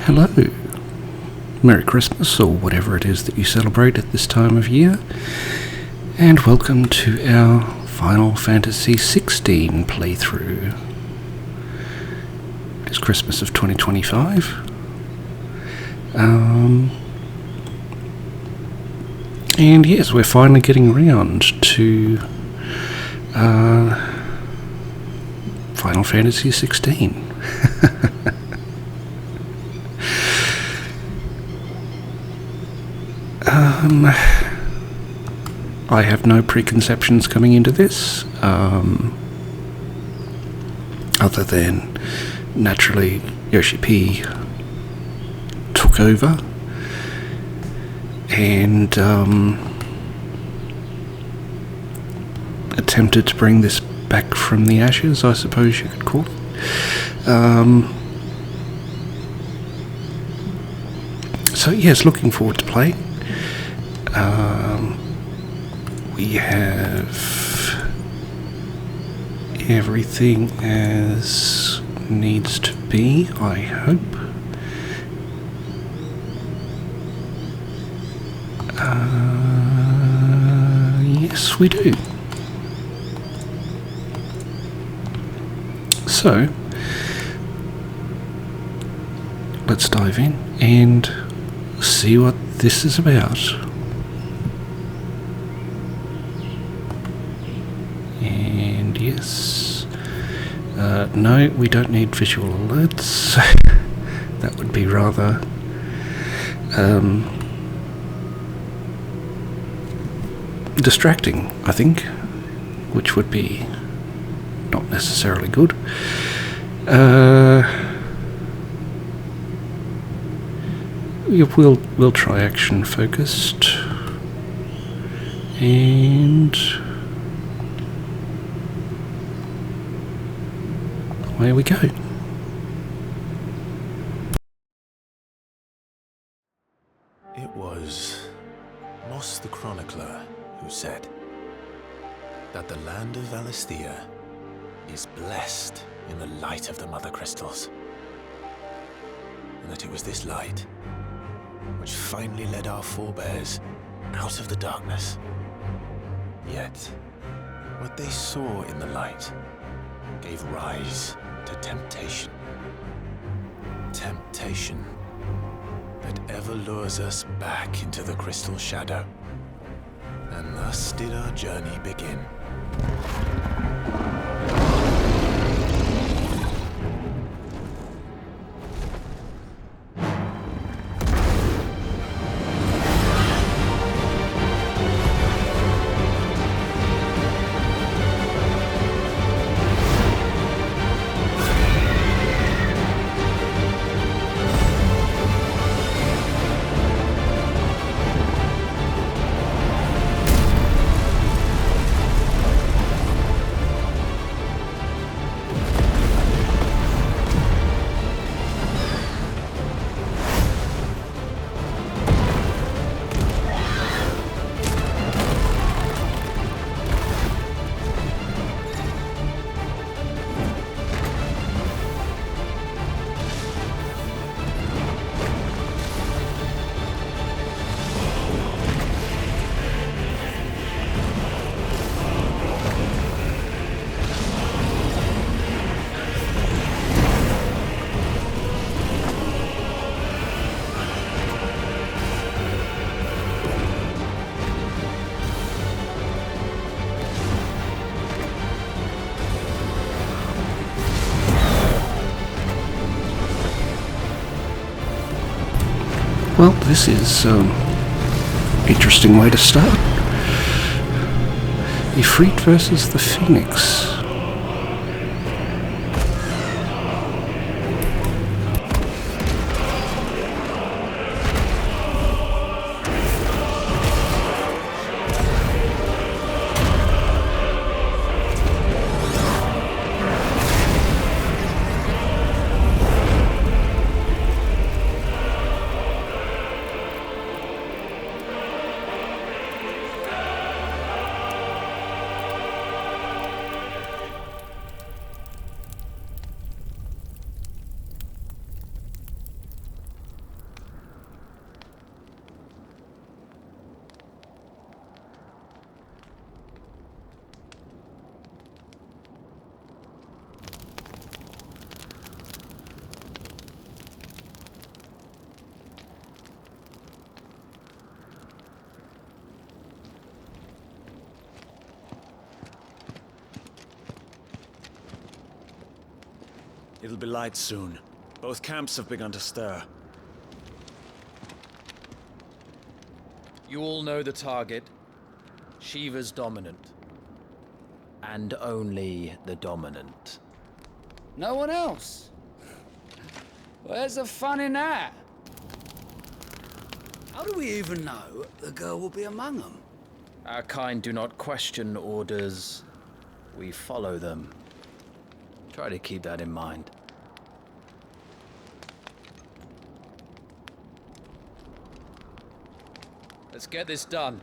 Hello, Merry Christmas, or whatever it is that you celebrate at this time of year, and welcome to our Final Fantasy XVI playthrough. It is Christmas of 2025. And yes, we're finally getting around to Final Fantasy XVI. I have no preconceptions coming into this, other than naturally Yoshi P took over and attempted to bring this back from the ashes, I suppose you could call it. So yes, looking forward to playing. We have everything as needs to be, I hope. Yes, we do. So, let's dive in and see what this is about. And yes, no, we don't need visual alerts. That would be rather distracting, I think, which would be not necessarily good. We'll try action focused, and away we go. It was Moss the Chronicler who said that the land of Valisthea is blessed in the light of the Mother Crystals, and that it was this light which finally led our forebears out of the darkness. Yet, what they saw in the light gave rise to temptation. Temptation that ever lures us back into the crystal shadow. And thus did our journey begin. Well, this is interesting way to start. Ifrit versus the Phoenix. It'll be light soon. Both camps have begun to stir. You all know the target. Shiva's dominant. And only the dominant. No one else? Where's the fun in that? How do we even know the girl will be among them? Our kind do not question orders. We follow them. Try to keep that in mind. Let's get this done.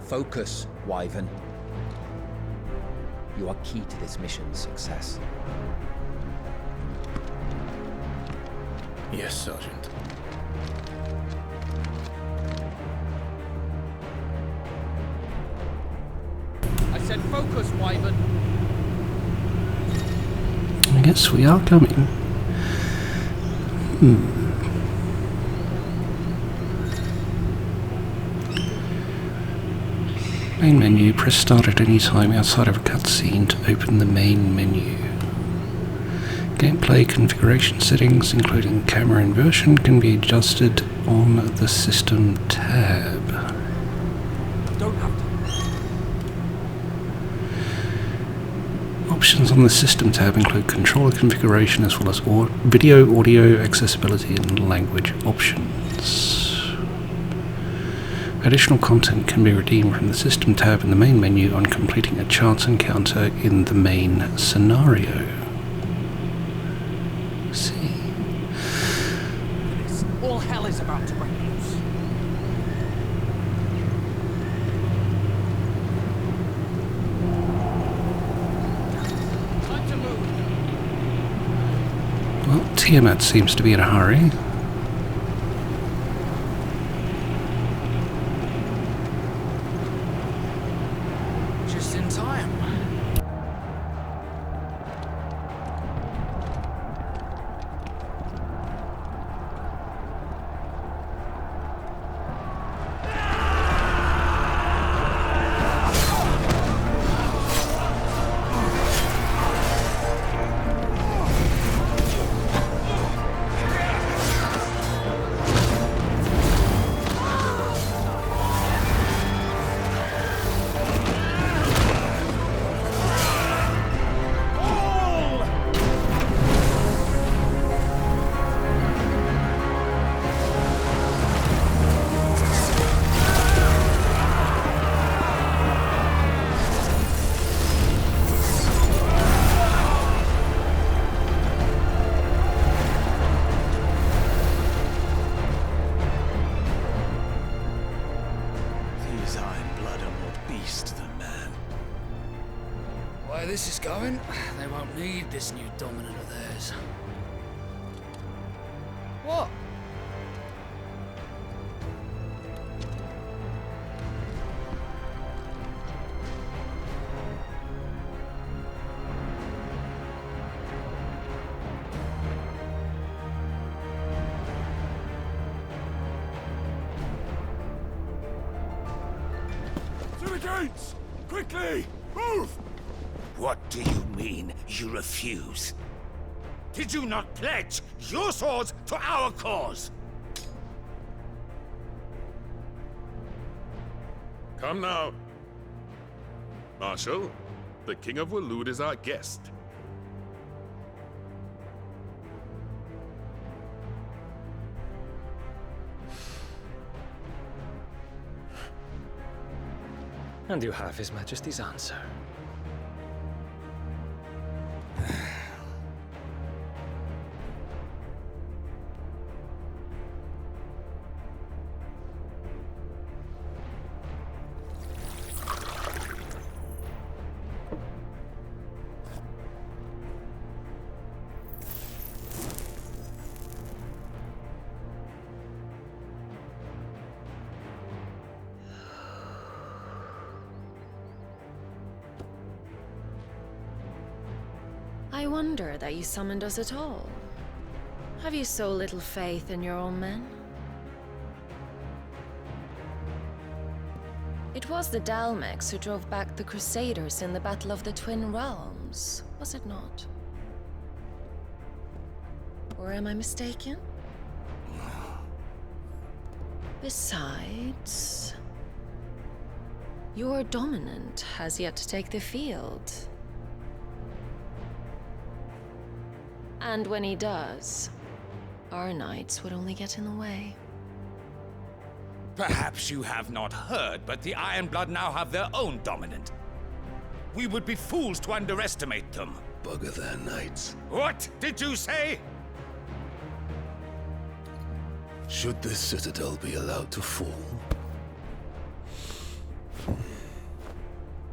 Focus, Wyvern. You are key to this mission's success. Yes, Sergeant. I said focus, Wyvern. I guess we are coming. Main menu. Press start at any time outside of a cutscene to open the main menu. Gameplay configuration settings, including camera inversion, can be adjusted on the system tab. Don't have to. Options on the system tab include controller configuration as well as video, audio, accessibility and language options. Additional content can be redeemed from the system tab in the main menu on completing a chance encounter in the main scenario. See. All hell is about to break loose. Time to move. Well, Tiamat seems to be in a hurry. Just in time. These iron blood are more beast than man. Where this is going, they won't need this new dominant of theirs. What? To the gates! Quickly! Move! What do you mean, you refuse? Did you not pledge your swords to our cause? Come now. Marshal, the King of Waloed is our guest. And you have His Majesty's answer. I wonder that you summoned us at all. Have you so little faith in your own men? It was the Dalmex who drove back the Crusaders in the Battle of the Twin Realms, was it not? Or am I mistaken? Besides, your dominant has yet to take the field. And when he does, our knights would only get in the way. Perhaps you have not heard, but the Ironblood now have their own dominant. We would be fools to underestimate them. Bugger their knights. What did you say? Should this citadel be allowed to fall,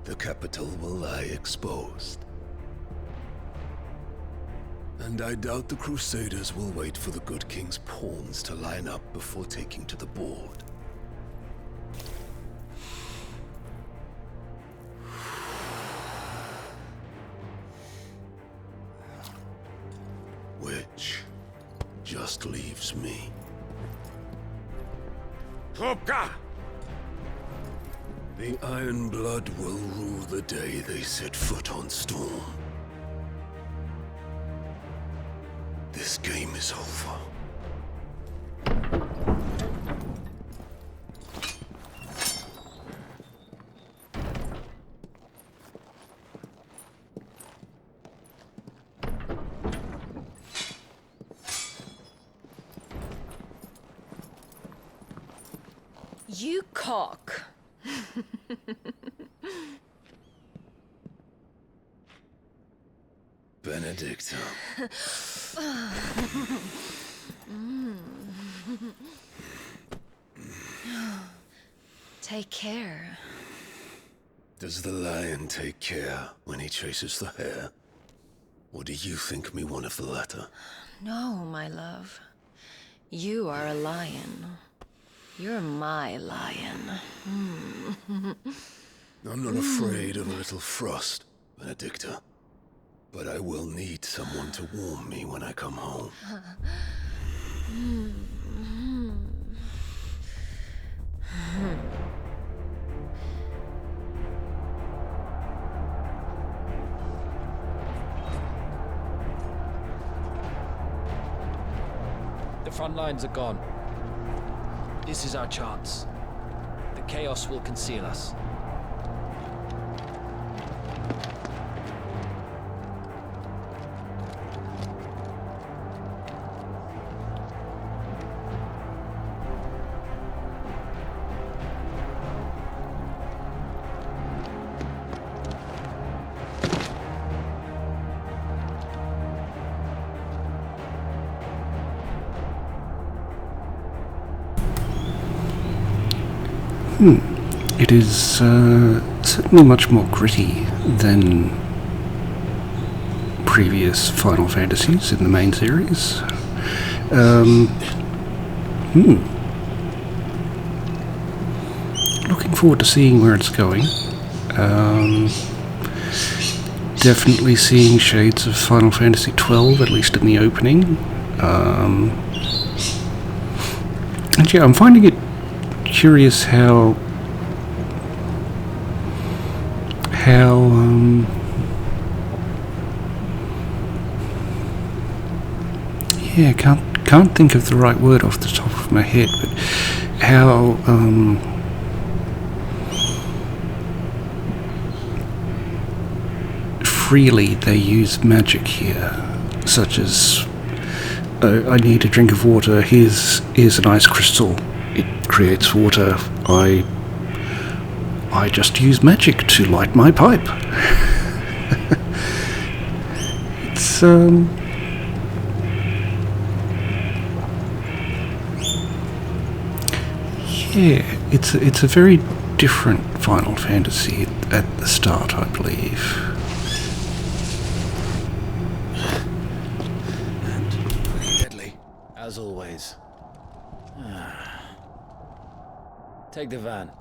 the capital will lie exposed. And I doubt the Crusaders will wait for the good king's pawns to line up before taking to the board. Which just leaves me. Hopka! The Ironblood will rule the day they set foot on Storm. This game is over. You cock. Benedicta. Take care. Does the lion take care when he chases the hare? Or do you think me one of the latter? No, my love. You are a lion. You're my lion. I'm not afraid of a little frost, Benedicta. But I will need someone to warm me when I come home. The front lines are gone. This is our chance. The chaos will conceal us. It is certainly much more gritty than previous Final Fantasies in the main series. Looking forward to seeing where it's going. Definitely seeing shades of Final Fantasy XII, at least in the opening. And yeah, I'm finding it curious how can't think of the right word off the top of my head, but how freely they use magic here, such as I need a drink of water, here's an ice crystal, it creates water, I just use magic to light my pipe. It's yeah, it's a very different Final Fantasy at the start, I believe. Deadly, as always. Take the van.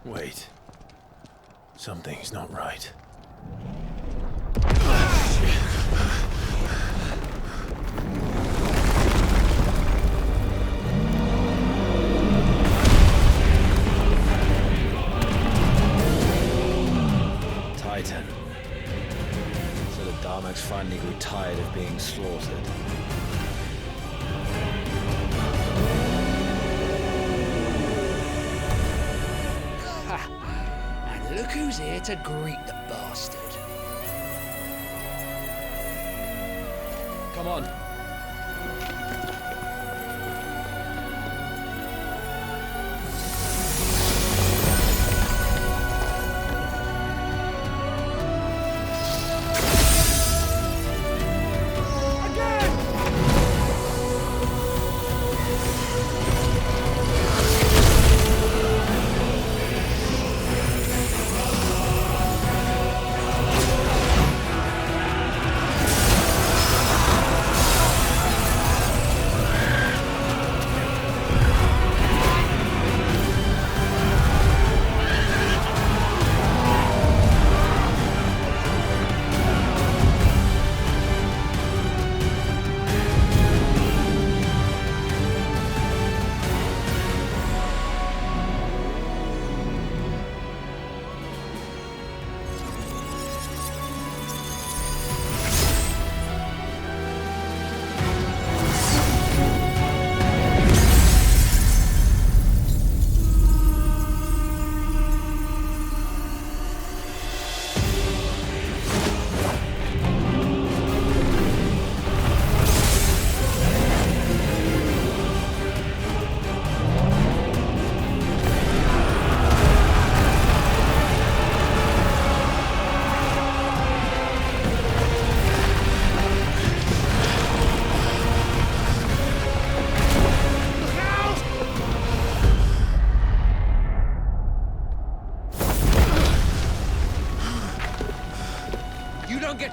Wait. Something's not right. Titan. So the Darmaks finally grew tired of being slaughtered. And look who's here to greet the bastard. Come on.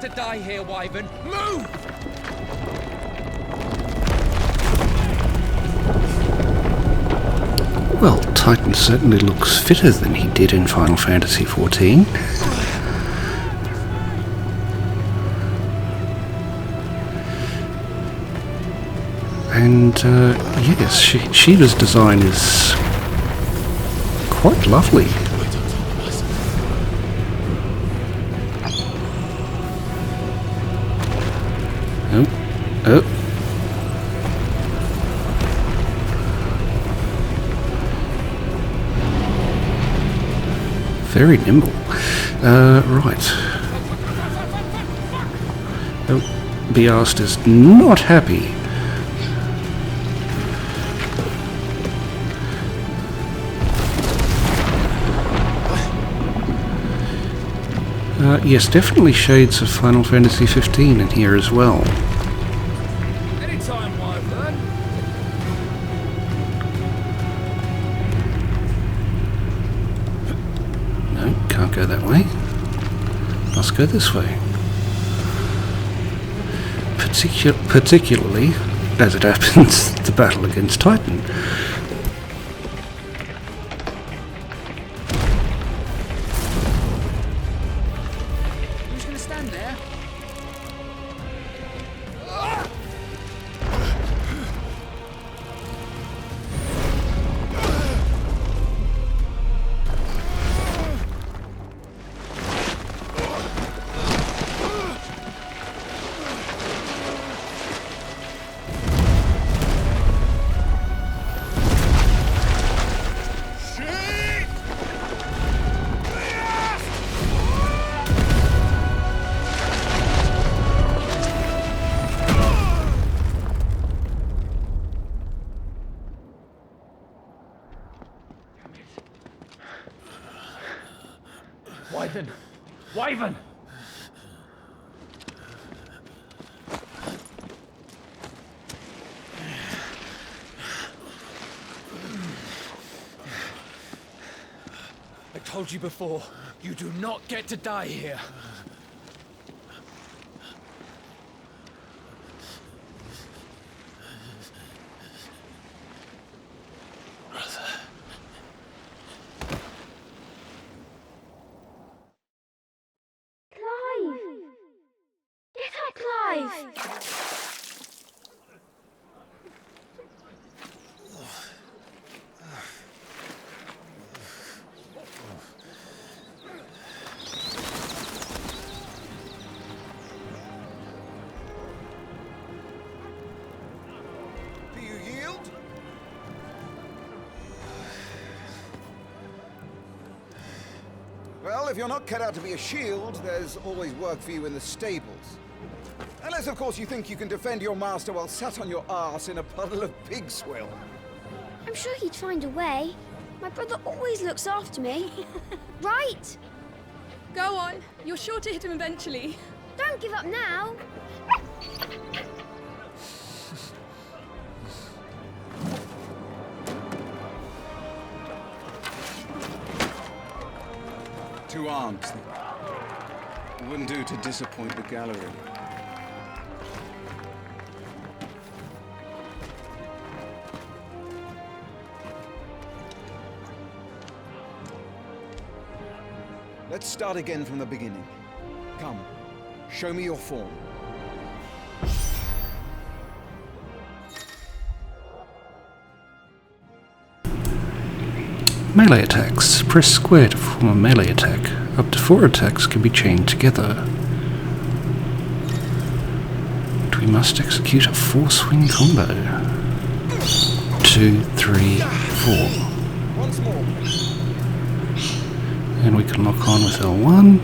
To die here, Wyvern. Move! Well, Titan certainly looks fitter than he did in Final Fantasy XIV. And yes, Shiva's design is quite lovely. Oh. Very nimble. Right. Oh, Beast is not happy. Yes, definitely shades of Final Fantasy XV in here as well. Anytime, Wyvern. No, can't go that way. Must go this way. Particularly, as it happens, the battle against Titan. Who's gonna stand there? Wyvern! I told you before, you do not get to die here. Well, if you're not cut out to be a shield, there's always work for you in the stables. Unless, of course, you think you can defend your master while sat on your arse in a puddle of pig swill. I'm sure he'd find a way. My brother always looks after me. Right? Go on. You're sure to hit him eventually. Don't give up now. Two arms, then. It wouldn't do to disappoint the gallery. Let's start again from the beginning. Come, show me your form. Melee attacks. Press square to perform a melee attack. Up to 4 attacks can be chained together. We must execute a 4-swing combo. 2, 3, 4. Once more. And we can lock on with L1.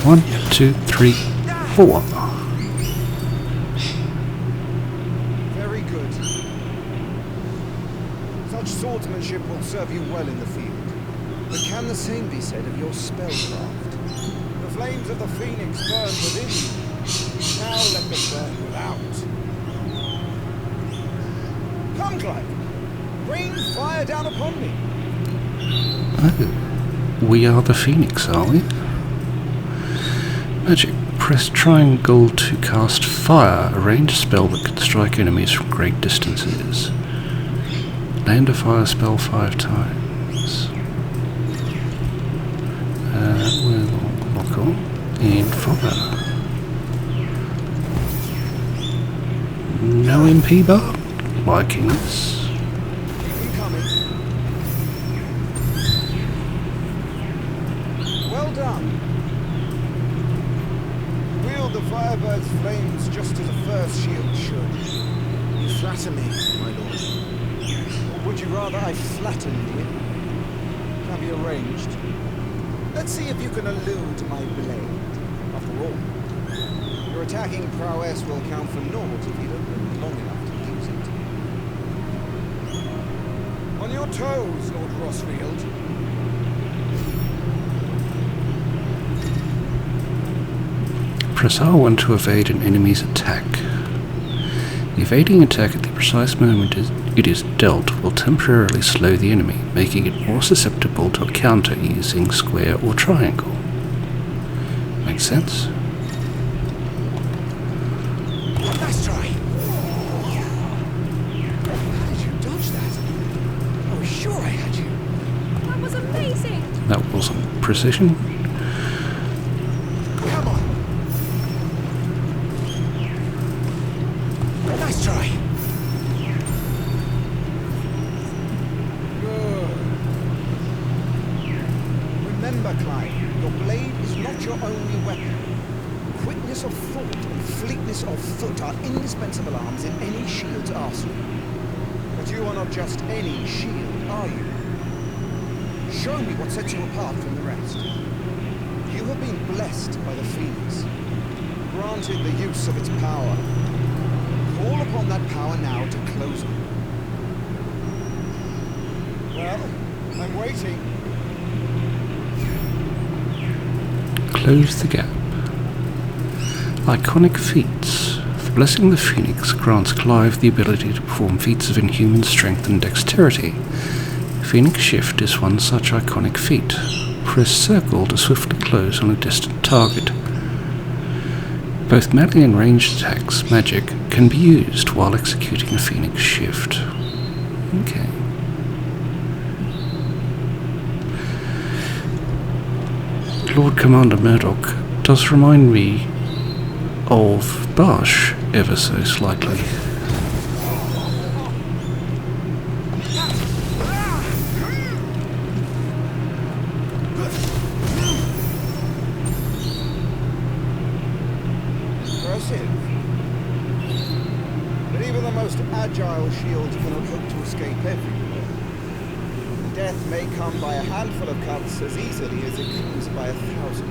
1, 2, 3, 4. Very good. Such swordsmanship will serve you well in the field. But can the same be said of your spellcraft? The flames of the Phoenix burn within you. Now let them burn without. Come, Clive. Rain fire down upon me. Oh, we are the Phoenix, are we? Magic. Press triangle to cast fire, a ranged spell that can strike enemies from great distances. Land a fire spell 5 times. We'll lock on and fire. No MP bar? Liking this. Well done. Wield the Firebird's flames just as a first shield should. You flatter me, my lord. Or would you rather I flattened you? Can be arranged. Let's see if you can elude my blade. After all, your attacking prowess will count for naught if you don't live long enough to use it. On your toes, Lord Rosfield. Press R1 to evade an enemy's attack. The evading attack at the precise moment it is dealt will temporarily slow the enemy, making it more susceptible to a counter using square or triangle. Makes sense? Nice try! How did you dodge that? I was sure I had you. That was amazing! That wasn't precision. Come on! Nice try! Good. Remember, Clive, your blade is not your only weapon. Quickness of thought and fleetness of foot are indispensable arms in any shield's arsenal. But you are not just any shield, are you? Show me what sets you apart from the rest. You have been blessed by the Phoenix, granted the use of its power. Call upon that power now to close it. Well, I'm waiting. Close the gap. Iconic feats. The Blessing of the Phoenix grants Clive the ability to perform feats of inhuman strength and dexterity. Phoenix Shift is one such iconic feat. Press circle to swiftly close on a distant target. Both melee and ranged attacks, magic, can be used while executing a Phoenix Shift. Okay. Lord Commander Murdoch does remind me of Barsh ever so slightly. Impressive. But even the most agile shield cannot hope to escape everywhere. death may come by a handful of cuts as easily as it comes by 1,000.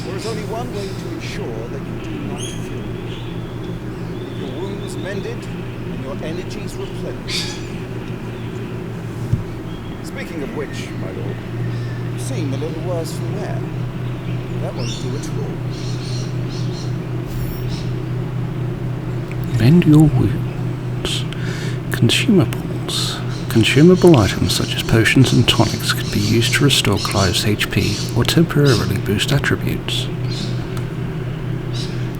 There is only one way to ensure that you do not fury. Your wounds mended and your energies replenished. Speaking of which, my lord, you seem a little worse for wear. That won't do at all. Mend your wounds. Consumables. Consumable items such as potions and tonics can be used to restore Clive's HP or temporarily boost attributes.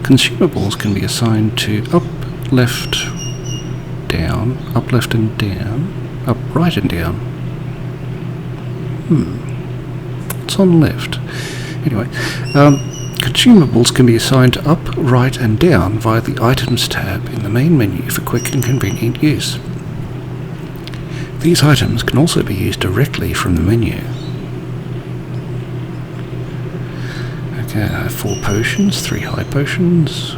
Consumables can be assigned to up, left, down, up, left and down, up, right and down. It's on left. Anyway, consumables can be assigned to up, right and down via the Items tab in the main menu for quick and convenient use. These items can also be used directly from the menu. Okay, I have 4 potions, 3 high potions.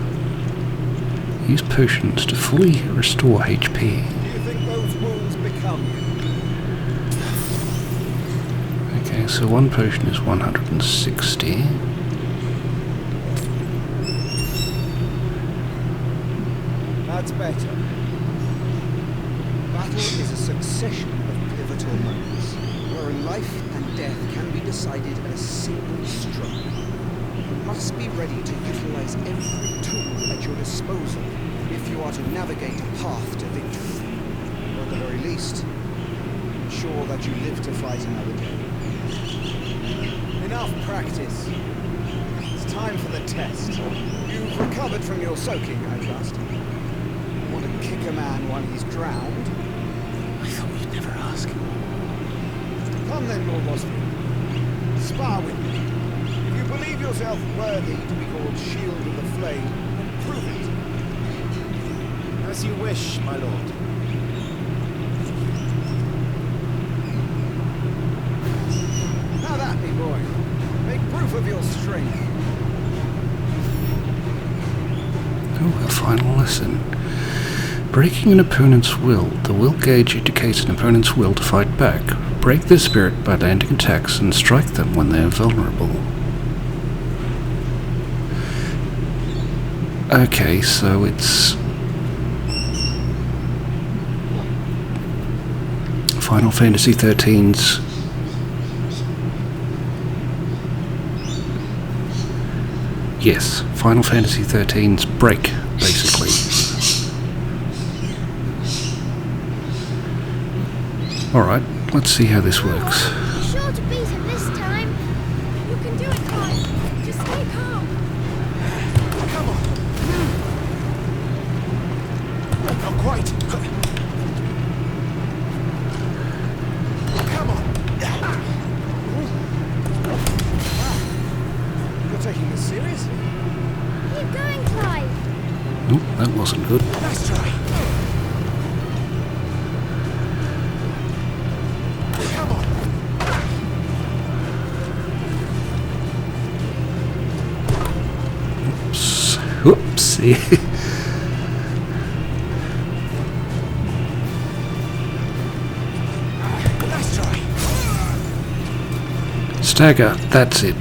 Use potions to fully restore HP. Do you think those wounds become you? Okay, so 1 potion is 160. That's better. Battle is a succession of pivotal moments, wherein life and death can be decided at a single stroke. You must be ready to utilize every tool at your disposal if you are to navigate a path to victory. Or at the very least, ensure that you live to fight another day. Enough practice. It's time for the test. You've recovered from your soaking, I trust. You want to kick a man while he's drowned? I thought you'd never ask. Come then, Lord Rosfield. Spar with me. If you believe yourself worthy to be called Shield of the Flame, prove it. As you wish, my lord. Now that, me boy. Make proof of your strength. Oh, a final lesson. Breaking an opponent's will. The will gauge indicates an opponent's will to fight back. Break their spirit by landing attacks and strike them when they are vulnerable. Okay, so it's Final Fantasy XIII's yes, Final Fantasy XIII's break, basically. Alright, let's see how this works. You're sure to beat him this time. You can do it, Clive. Just stay calm. Come on. Not quite. Come on. You're taking this seriously? Keep going, Clive. Nope, that wasn't good. Nice try. Come on. Oops. Whoopsie. Nice try. Stagger, that's it.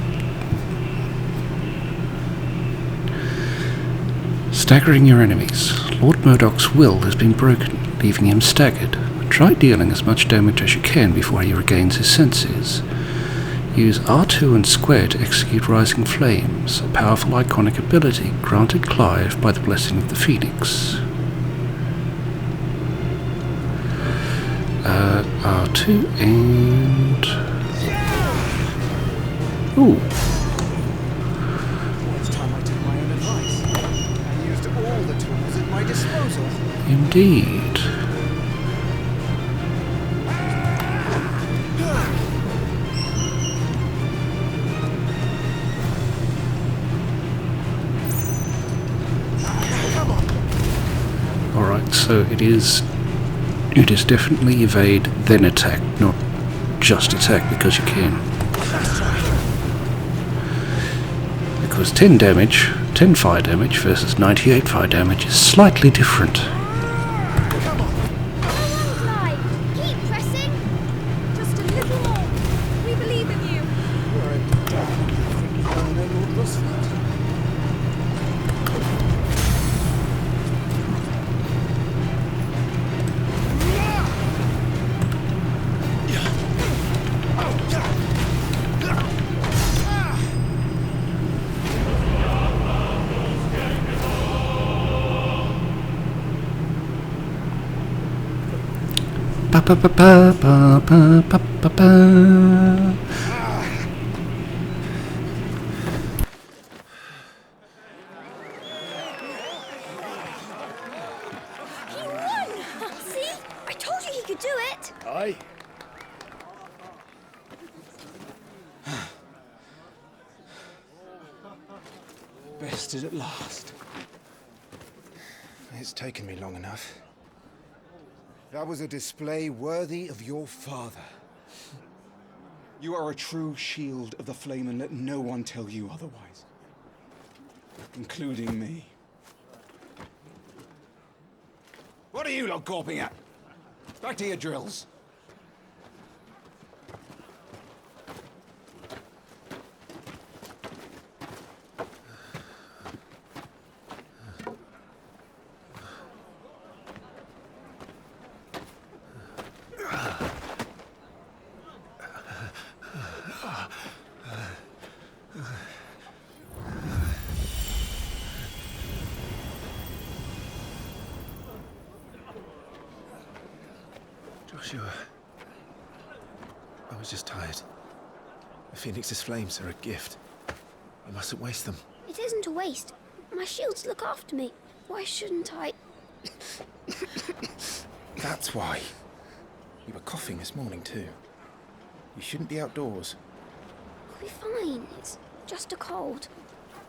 Staggering your enemies. Lord Murdoch's will has been broken, leaving him staggered. Try dealing as much damage as you can before he regains his senses. Use R2 and square to execute Rising Flames, a powerful iconic ability granted Clive by the blessing of the Phoenix. R2 and... Ooh. It's time I took my own advice and used all the tools at my disposal. Indeed. Alright, so it is definitely evade, then attack, not just attack because you can. Because 10 damage, 10 fire damage versus 98 fire damage is slightly different. Come on, Clive. Keep pressing. Rosfield? Ba ba ba ba ba ba ba ba ba. He won! See? I told you he could do it! Aye. Bested at last. It's taken me long enough. That was a display worthy of your father. You are a true shield of the flame, and let no one tell you otherwise. Including me. What are you lot gawping at? Back to your drills. Joshua, I was just tired. The Phoenix's flames are a gift. I mustn't waste them. It isn't a waste. My shields look after me. Why shouldn't I? That's why. You were coughing this morning too. You shouldn't be outdoors. I'll be fine. It's just a cold.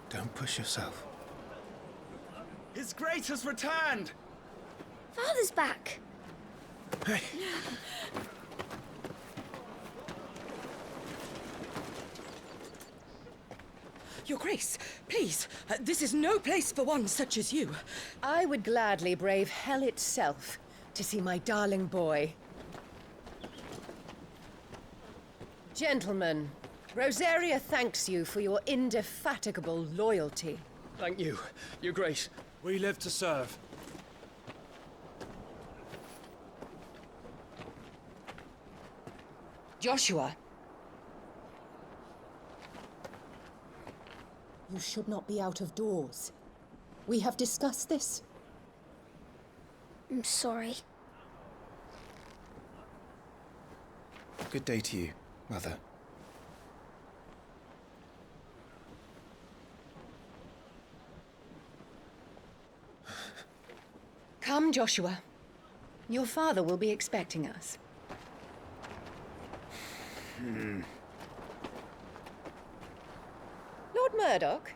Don't push yourself. His Grace has returned! Father's back. Hey! Your Grace, please, this is no place for one such as you. I would gladly brave hell itself to see my darling boy. Gentlemen, Rosaria thanks you for your indefatigable loyalty. Thank you, Your Grace. We live to serve. Joshua. You should not be out of doors. We have discussed this. I'm sorry. Good day to you, Mother. Come, Joshua. Your father will be expecting us. Lord Murdoch?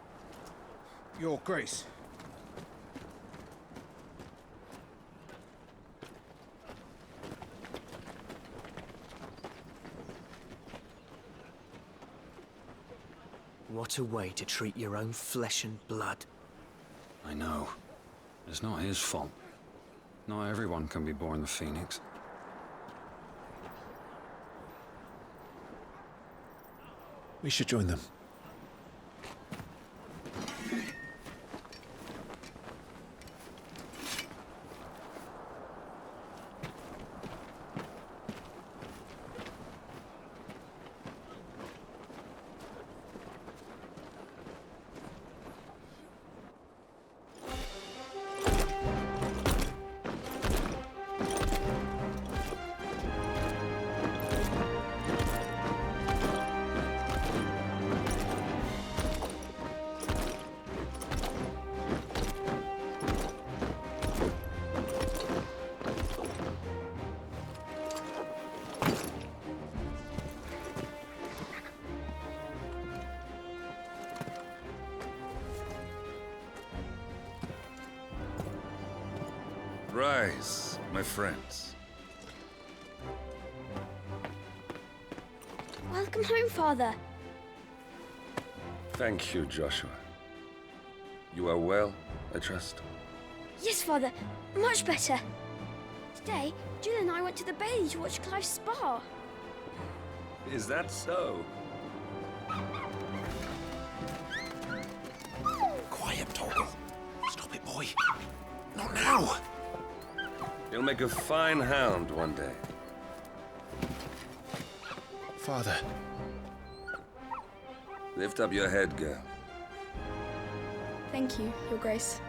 Your Grace. What a way to treat your own flesh and blood. I know. It's not his fault. Not everyone can be born the Phoenix. We should join them. Rise, my friends. Welcome home, Father. Thank you, Joshua. You are well, I trust? Yes, Father. Much better. Today, Jill and I went to the Bailey to watch Clive's spa. Is that so? Torgal. Stop it, boy. Not now. You'll make a fine hound one day. Father. Lift up your head, girl. Thank you, Your Grace.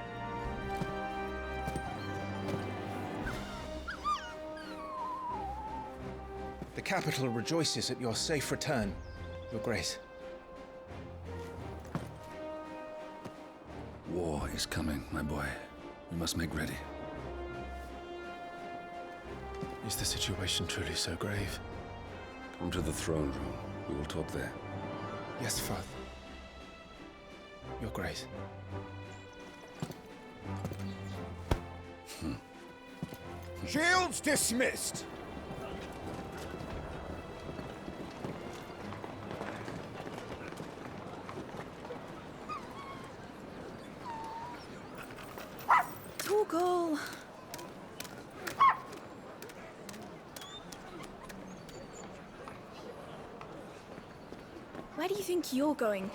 The capital rejoices at your safe return, Your Grace. War is coming, my boy. We must make ready. Is the situation truly so grave? Come to the throne room. We will talk there. Yes, Father. Your Grace. Shields dismissed! Torgal! Where do you think you're going,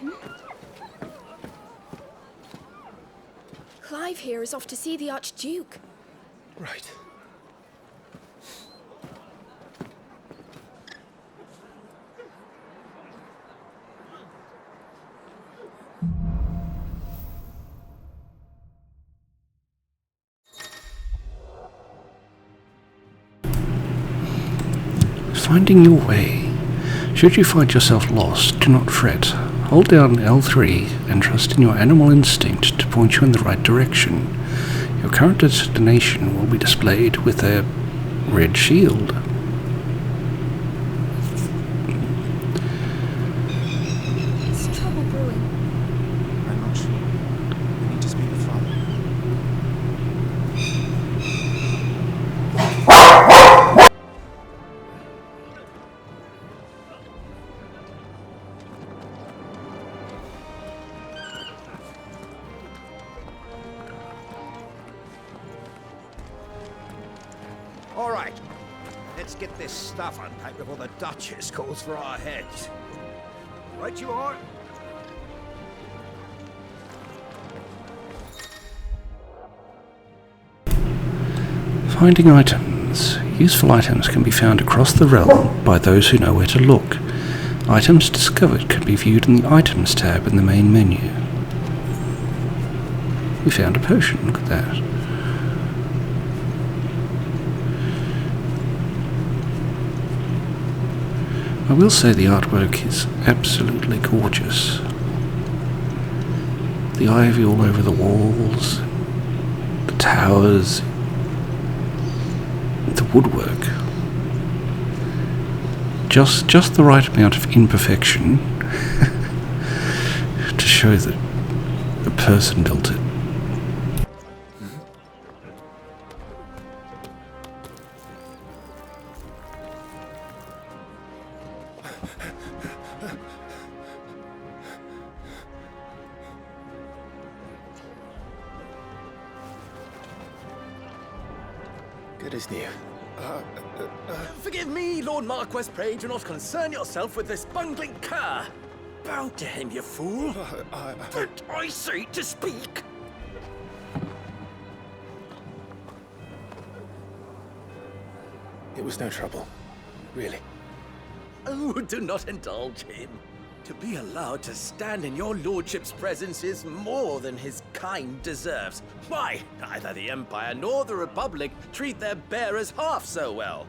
Clive here is off to see the Archduke. Right. Finding your way. Should you find yourself lost, do not fret. Hold down L3 and trust in your animal instinct to point you in the right direction. Your current destination will be displayed with a red shield. Is trouble brewing? I'm not sure. We need to speak with Father. All right, let's get this stuff unpacked before the Duchess calls for our heads. Right you are. Finding items. Useful items can be found across the realm by those who know where to look. Items discovered can be viewed in the Items tab in the main menu. We found a potion, look at that. I will say the artwork is absolutely gorgeous. The ivy all over the walls, the towers, the woodwork. Just the right amount of imperfection to show that a person built it. Good as new. Forgive me, Lord Marquess, pray do not concern yourself with this bungling cur. Bow to him, you fool. But I say to speak. It was no trouble. Really. Oh, do not indulge him. To be allowed to stand in your lordship's presence is more than his kind deserves. Why, neither the Empire nor the Republic treat their bearers half so well.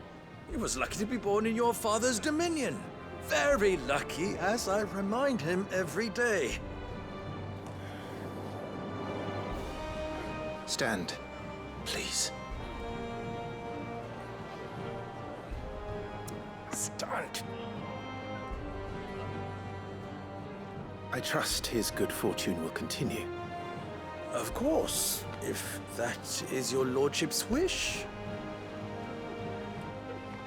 He was lucky to be born in your father's dominion. Very lucky, as I remind him every day. Stand, please. Stand. I trust his good fortune will continue. Of course, if that is your lordship's wish.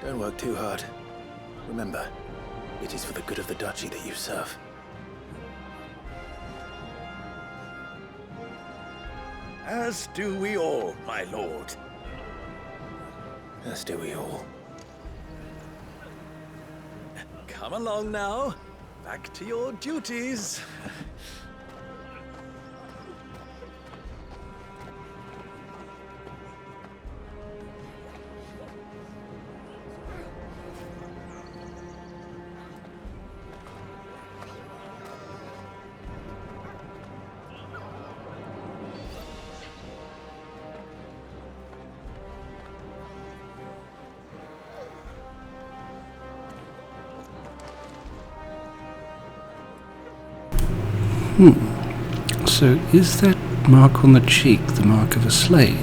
Don't work too hard. Remember, it is for the good of the duchy that you serve. As do we all, my lord. As do we all. Come along now. Back to your duties. So is that mark on the cheek the mark of a slave?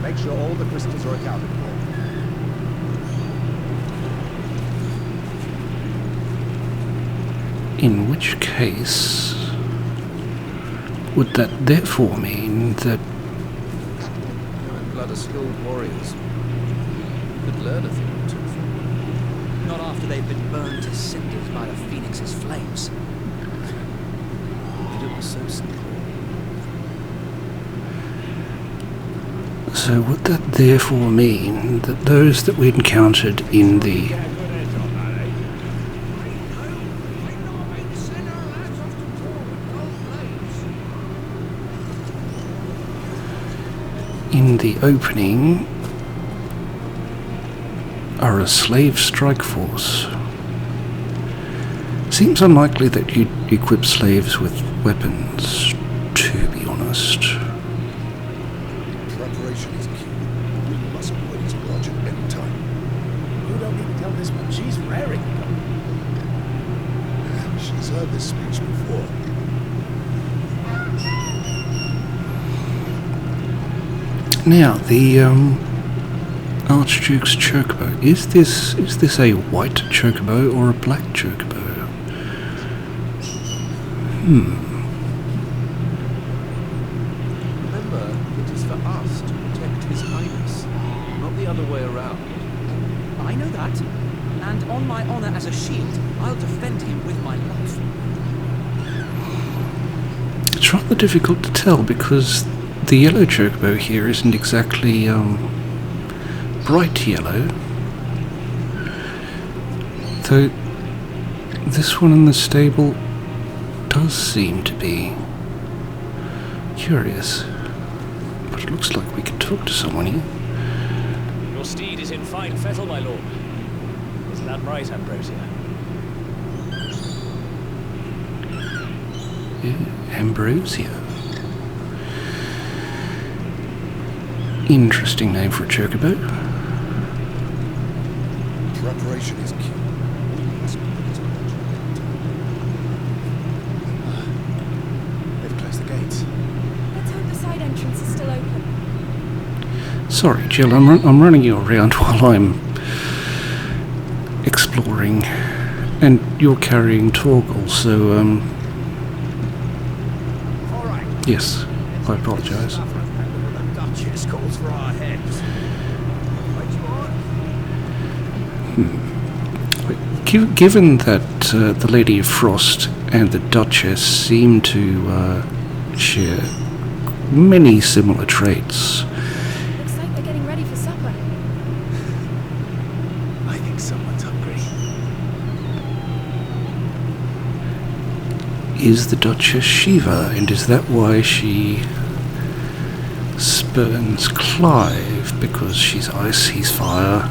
Make sure all the crystals are accounted for. In which case, would that therefore mean that... You and blood are skilled warriors. You could learn a thing or two from them. Not after they've been burned to cinders by the Phoenix's flames. But it was so simple. So would that therefore mean that those that we encountered in the... in the opening are a slave strike force? Seems unlikely that you'd equip slaves with weapons, to be honest. Preparation is key. We must win his lodge at any time. You don't need to tell this one. She's raring to go. She's heard this speech before. Now, the Archduke's chocobo. Is this a white chocobo or a black chocobo? Remember, it is for us to protect His Highness, not the other way around. I know that. And on my honor as a shield, I'll defend him with my life. It's rather difficult to tell because the yellow chocobo here isn't exactly bright yellow. Though this one in the stable does seem to be curious. But it looks like we can talk to someone here. Your steed is in fine fettle, my lord. Isn't that right, Ambrosia? Yeah, Ambrosia. Interesting name for a chocobo. Preparation is key. They've closed the gates. Let's hope the side entrance is still open. Sorry, Jill, I'm running you around while I'm exploring, and you're carrying Torgal, so yes, I apologise. Duchess calls for our heads. Given that the Lady of Frost and the Duchess seem to share many similar traits. Looks like they're getting ready for supper. I think someone's hungry. Is the Duchess Shiva, and is that why she spurns Clive? Because she's ice, he's fire.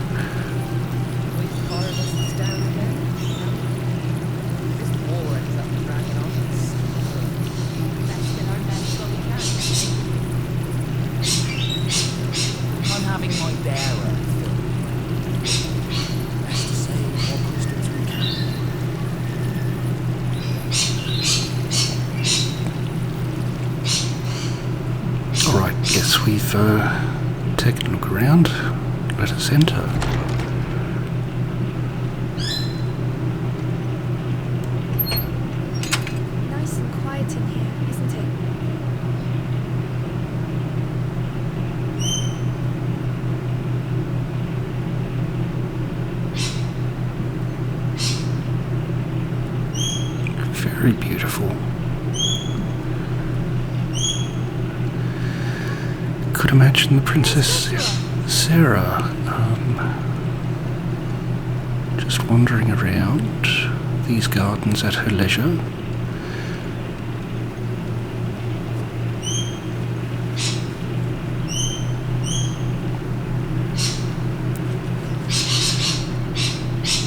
We've taken a look around. Let us enter. Nice and quiet in here, isn't it? Very beautiful. Could imagine the Princess Sarah just wandering around these gardens at her leisure.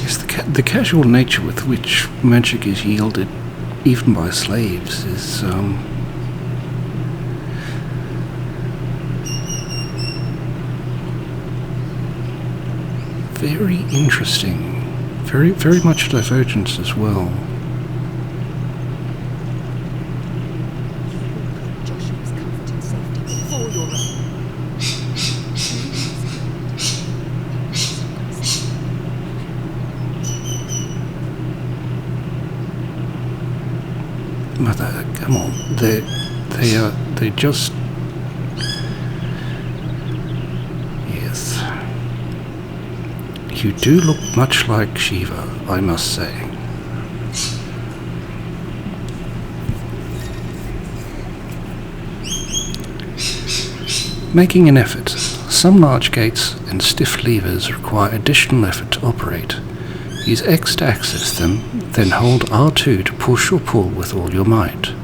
Yes, the casual nature with which magic is yielded, even by slaves, is very interesting. Very much divergence as well. Mother, come on. They just... Yes. You do look much like Shiva, I must say. Making an effort. Some large gates and stiff levers require additional effort to operate. Use X to access them, then hold R2 to push or pull with all your might.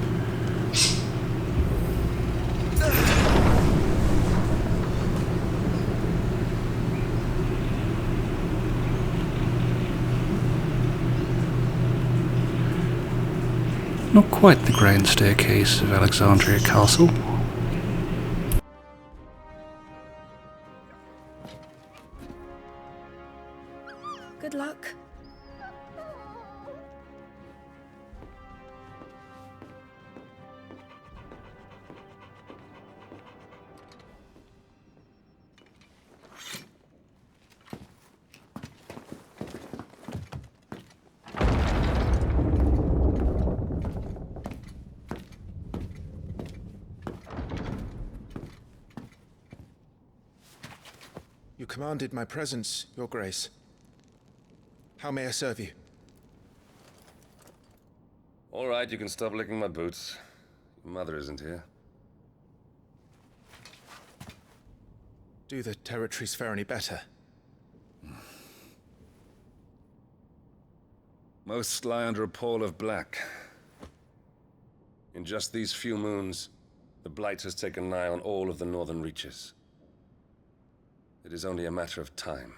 Not quite the grand staircase of Alexandria Castle. Good luck. You commanded my presence, Your Grace. How may I serve you? All right, you can stop licking my boots. Your mother isn't here. Do the territories fare any better? Most lie under a pall of black. In just these few moons, the Blight has taken nigh on all of the northern reaches. It is only a matter of time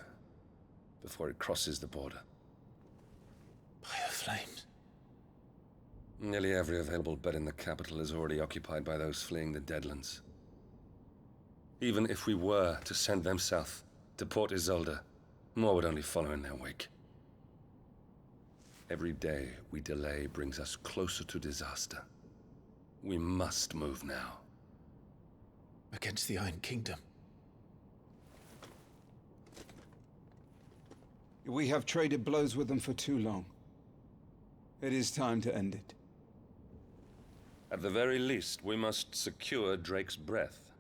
before it crosses the border. Fire flames. Nearly every available bed in the capital is already occupied by those fleeing the Deadlands. Even if we were to send them south to Port Isolde, more would only follow in their wake. Every day we delay brings us closer to disaster. We must move now. Against the Iron Kingdom. We have traded blows with them for too long. It is time to end it. At the very least, we must secure Drake's breath.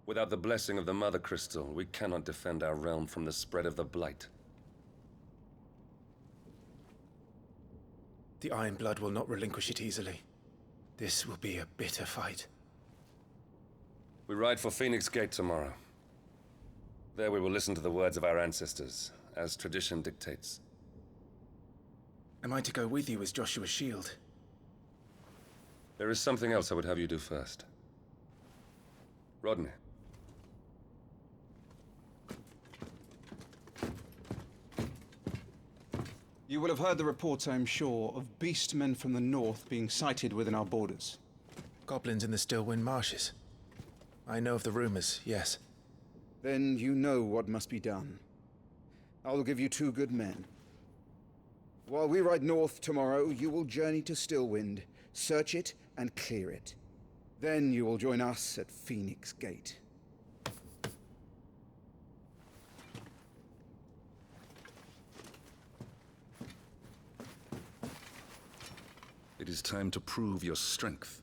Without the blessing of the Mother Crystal, we cannot defend our realm from the spread of the Blight. The Iron Blood will not relinquish it easily. This will be a bitter fight. We ride for Phoenix Gate tomorrow. There we will listen to the words of our ancestors, as tradition dictates. Am I to go with you as Joshua's shield? There is something else I would have you do first. Rodney. You will have heard the reports, I am sure, of beastmen from the north being sighted within our borders. Goblins in the Stillwind Marshes. I know of the rumors, yes. Then you know what must be done. I will give you 2 good men. While we ride north tomorrow, you will journey to Stillwind, search it, and clear it. Then you will join us at Phoenix Gate. It is time to prove your strength.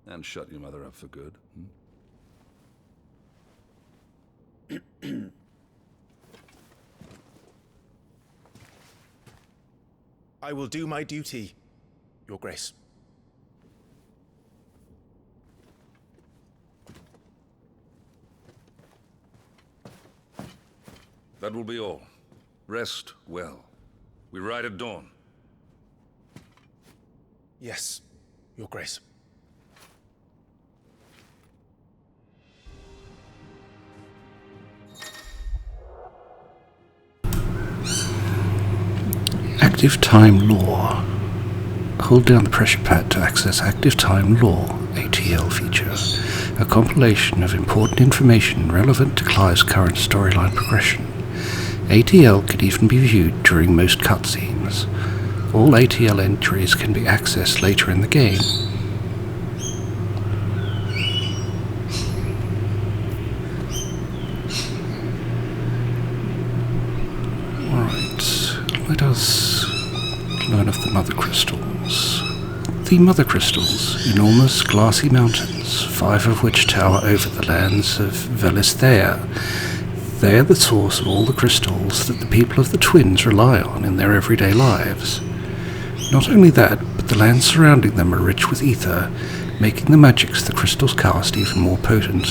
And shut your mother up for good. I will do my duty, Your Grace. That will be all. Rest well. We ride at dawn. Yes, Your Grace. Active Time Law. Hold down the pressure pad to access Active Time Law, ATL feature, a compilation of important information relevant to Clive's current storyline progression. ATL can even be viewed during most cutscenes. All ATL entries can be accessed later in the game. Alright, let us learn of the Mother Crystals. the Mother Crystals, enormous glassy mountains, 5 of which tower over the lands of Valisthea. They are the source of all the crystals that the people of the Twins rely on in their everyday lives. Not only that, but the lands surrounding them are rich with ether, making the magics the crystals cast even more potent.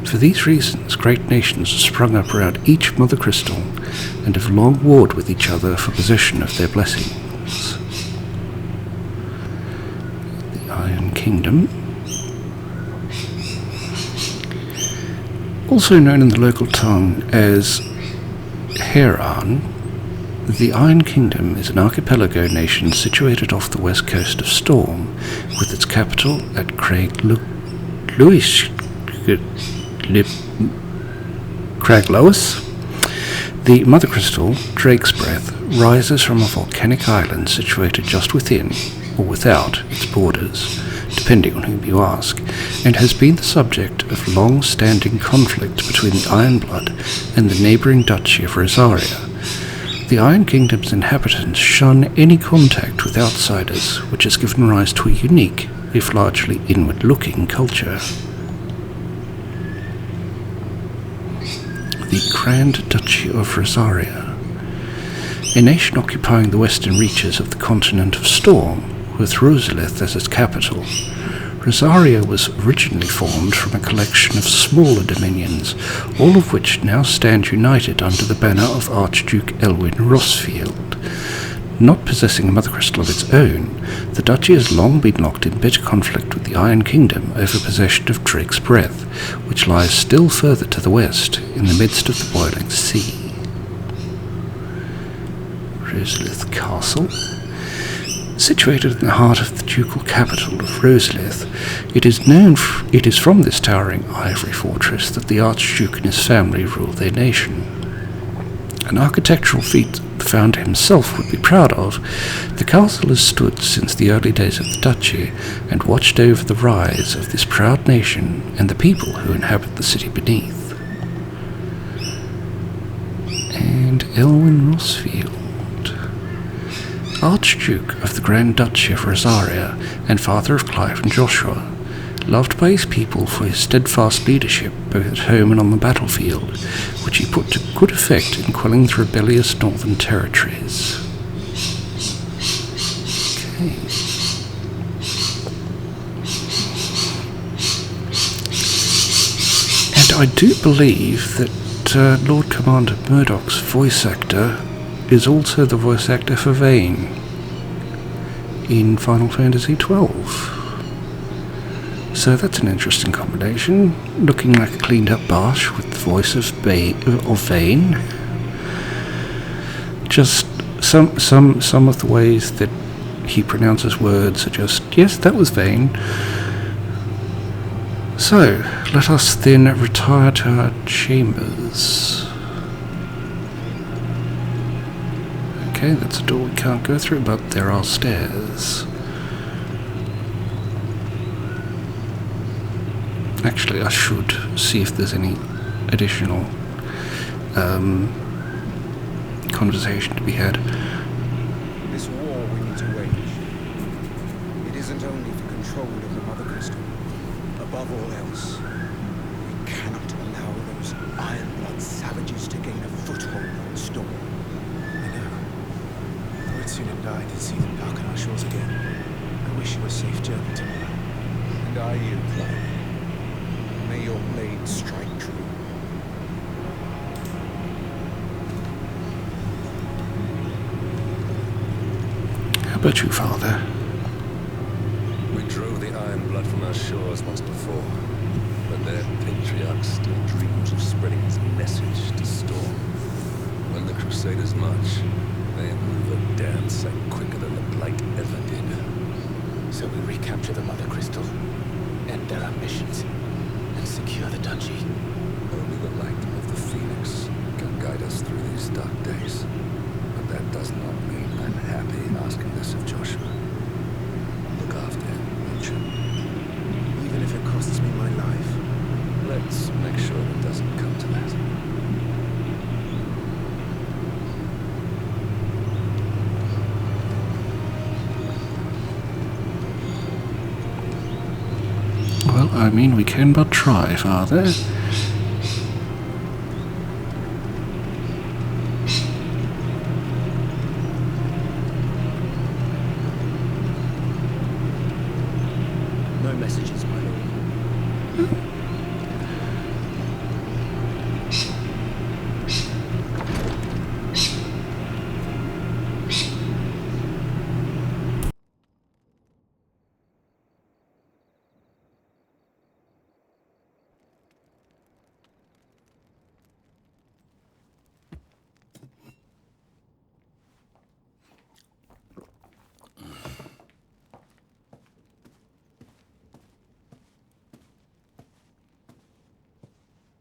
For these reasons, great nations have sprung up around each Mother Crystal and have long warred with each other for possession of their blessings. The Iron Kingdom, also known in the local tongue as Heran, the Iron Kingdom is an archipelago nation situated off the west coast of Storm, with its capital at Craglois. The Mother Crystal, Drake's Breath, rises from a volcanic island situated just within, or without, its borders, depending on whom you ask, and has been the subject of long-standing conflict between the Ironblood and the neighbouring duchy of Rosaria. The Iron Kingdom's inhabitants shun any contact with outsiders, which has given rise to a unique, if largely inward-looking, culture. The Grand Duchy of Rosaria, a nation occupying the western reaches of the continent of Storm, with Rosalith as its capital. Rosaria was originally formed from a collection of smaller dominions, all of which now stand united under the banner of Archduke Elwin Rosfield. Not possessing a Mother Crystal of its own, the duchy has long been locked in bitter conflict with the Iron Kingdom over possession of Drake's Breath, which lies still further to the west, in the midst of the boiling sea. Rosalith Castle. Situated in the heart of the ducal capital of Rosalith, it is from this towering ivory fortress that the Archduke and his family rule their nation. An architectural feat the founder himself would be proud of, the castle has stood since the early days of the duchy and watched over the rise of this proud nation and the people who inhabit the city beneath. And Elwin Rosfield, Archduke of the Grand Duchy of Rosaria and father of Clive and Joshua, loved by his people for his steadfast leadership both at home and on the battlefield, which he put to good effect in quelling the rebellious northern territories. Okay. And I do believe that Lord Commander Murdoch's voice actor is also the voice actor for Vayne in Final Fantasy XII. So that's an interesting combination, looking like a cleaned up Barsh with the voice of Vayne. Just some of the ways that he pronounces words are just, yes, that was Vayne. So, let us then retire to our chambers. Okay, that's a door we can't go through, but there are stairs. Actually, I should see if there's any additional conversation to be had. This war we need to wage, it isn't only for control of the Mother Crystal. Above all else, we cannot allow those Ironblood savages to gain a foothold on Storm. I know. I would sooner die than see them darken our shores again. I wish you a safe journey tomorrow. And I you, Clive. May your blade strike true. How about you, Father? We drove the Ironblood from our shores once before, but their patriarch still dreams of spreading his message to Storm. When the Crusaders march, they move a damn sight quicker than the Blight ever did. So we recapture the Mother Crystal, end their ambitions, and secure the duchy. Only the light of the Phoenix can guide us through these dark days. But that does not mean I'm happy asking this of Joshua. Look after him, won't you? Even if it costs me my life. Let's make sure it doesn't come to that. I mean, we can but try, Father. No messages, my lord.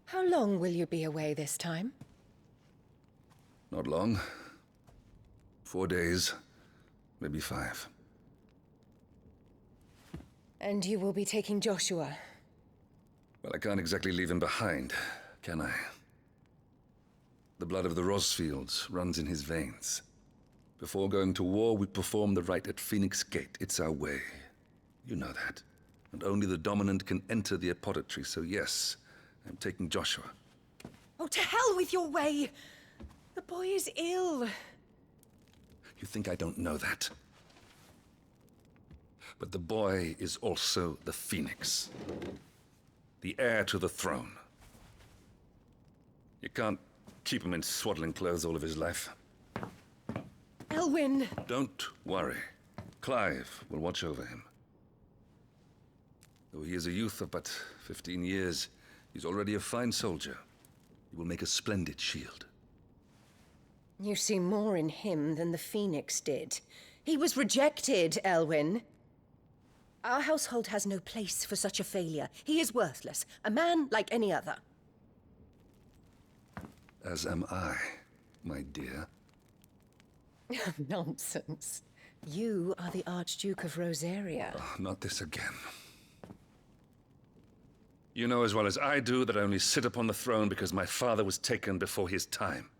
How long will you be away this time? Not long. 4 days, maybe 5. And you will be taking Joshua? Well, I can't exactly leave him behind, can I? The blood of the Rosfields runs in his veins. Before going to war, we perform the rite at Phoenix Gate. It's our way. You know that. And only the dominant can enter the apothecary, so yes, I'm taking Joshua. Oh, to hell with your way! The boy is ill. You think I don't know that? But the boy is also the Phoenix. The heir to the throne. You can't keep him in swaddling clothes all of his life. Elwyn! Don't worry. Clive will watch over him. Though he is a youth of but 15 years, he's already a fine soldier. He will make a splendid shield. You see more in him than the Phoenix did. He was rejected, Elwyn. Our household has no place for such a failure. He is worthless, a man like any other. As am I, my dear. Nonsense. You are the Archduke of Rosaria. Oh, not this again. You know as well as I do that I only sit upon the throne because my father was taken before his time.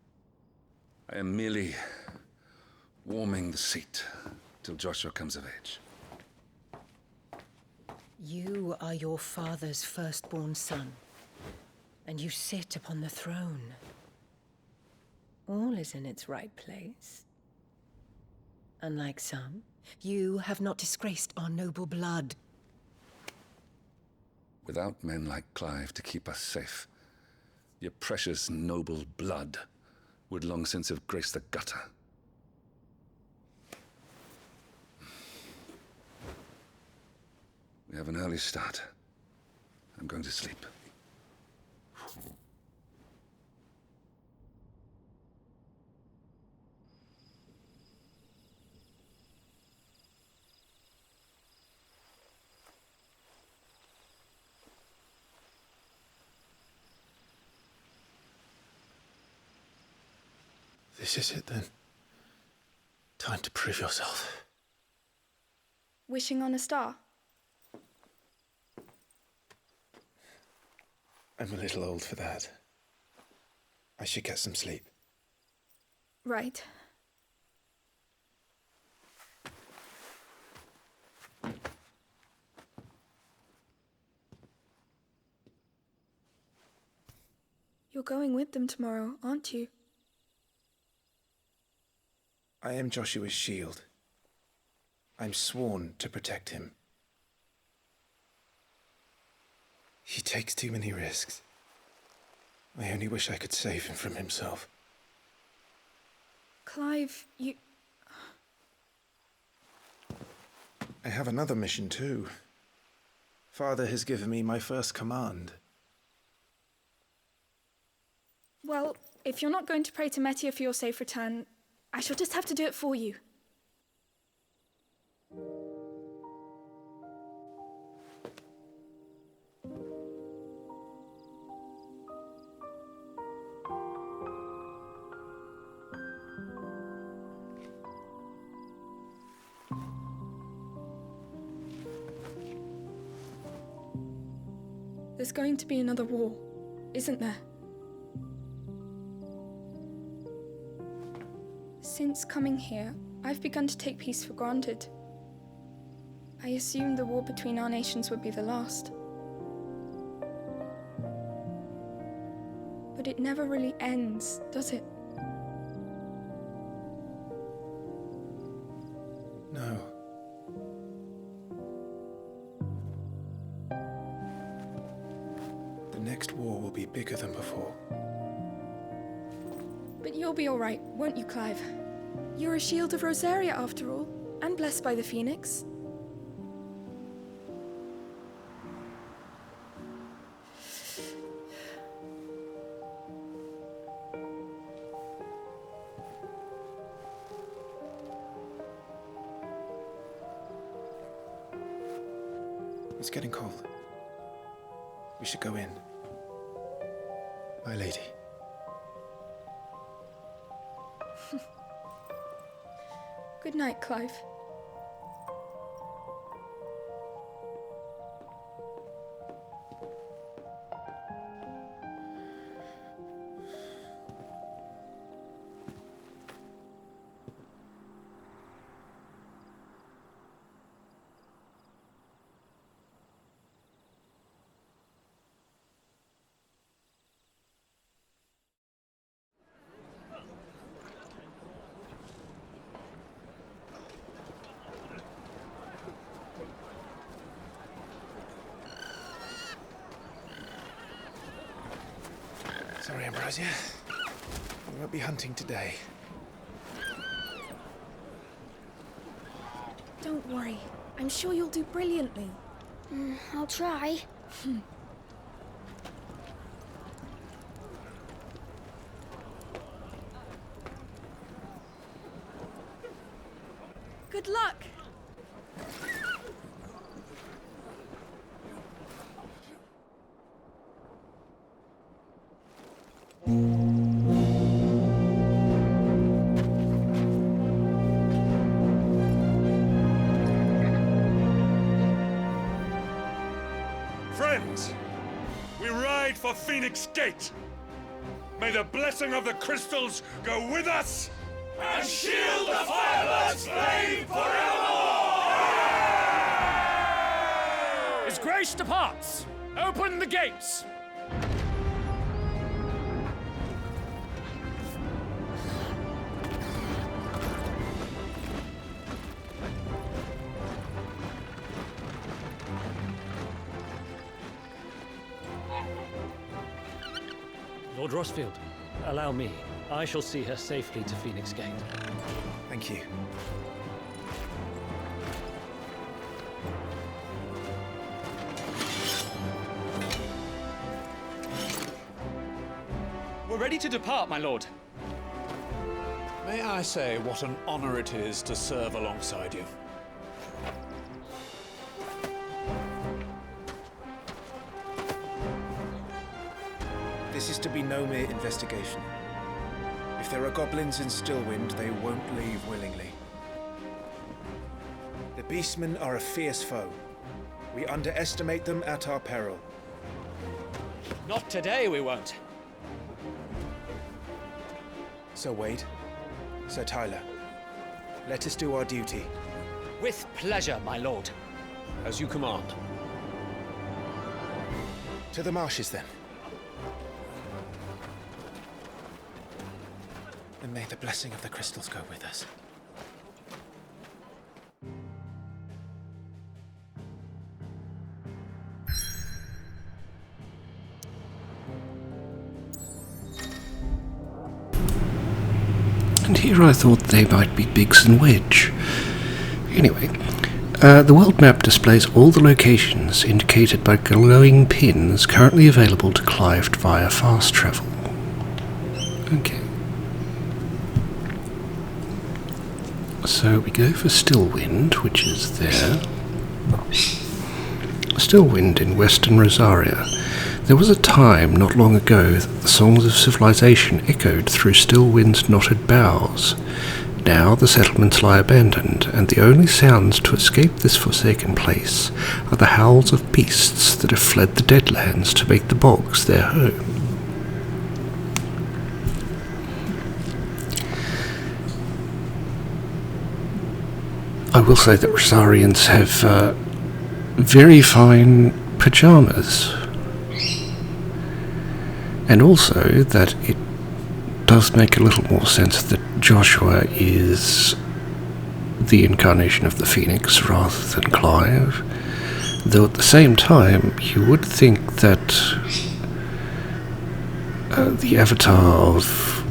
I am merely warming the seat till Joshua comes of age. You are your father's firstborn son, and you sit upon the throne. All is in its right place. Unlike some, you have not disgraced our noble blood. Without men like Clive to keep us safe, your precious noble blood would long since have graced the gutter. We have an early start. I'm going to sleep. This is it then. Time to prove yourself. Wishing on a star? I'm a little old for that. I should get some sleep. Right. You're going with them tomorrow, aren't you? I am Joshua's shield. I'm sworn to protect him. He takes too many risks. I only wish I could save him from himself. Clive, you... I have another mission too. Father has given me my first command. Well, if you're not going to pray to Metia for your safe return, I shall just have to do it for you. There's going to be another war, isn't there? Since coming here, I've begun to take peace for granted. I assumed the war between our nations would be the last. But it never really ends, does it? No. The next war will be bigger than before. But you'll be all right, won't you, Clive? You're a shield of Rosaria, after all, and blessed by the Phoenix. It's getting cold. We should go in. My lady. Good night, Clive. Sorry, Ambrosia. We won't be hunting today. Don't worry. I'm sure you'll do brilliantly. I'll try. Good luck! Friends, we ride for Phoenix Gate. May the blessing of the crystals go with us and shield the Firebird's flame forevermore! His Grace departs! Open the gates! Lord Rosfield, allow me. I shall see her safely to Phoenix Gate. Thank you. We're ready to depart, my lord. May I say what an honor it is to serve alongside you? This is to be no mere investigation. If there are goblins in Stillwind, they won't leave willingly. The Beastmen are a fierce foe. We underestimate them at our peril. Not today, we won't. Sir Wade, Sir Tyler, let us do our duty. With pleasure, my lord. As you command. To the marshes, then. And may the blessing of the crystals go with us. And here I thought they might be Biggs and Wedge. Anyway, the world map displays all the locations indicated by glowing pins currently available to Clive via fast travel. Okay. So we go for Stillwind, which is there. Stillwind in western Rosaria. There was a time not long ago that the songs of civilization echoed through Stillwind's knotted boughs. Now the settlements lie abandoned, and the only sounds to escape this forsaken place are the howls of beasts that have fled the Deadlands to make the bogs their home. I will say that Rosarians have very fine pyjamas. And also that it does make a little more sense that Joshua is the incarnation of the Phoenix rather than Clive, though at the same time you would think that the avatar of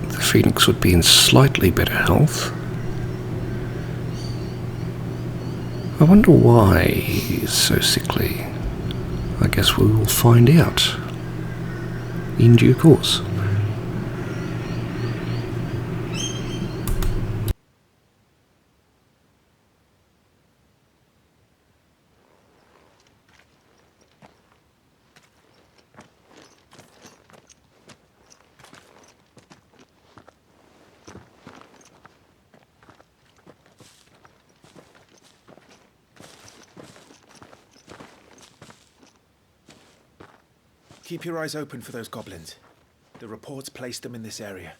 the Phoenix would be in slightly better health. I wonder why he's so sickly. I guess we will find out in due course. Keep your eyes open for those goblins. The reports placed them in this area.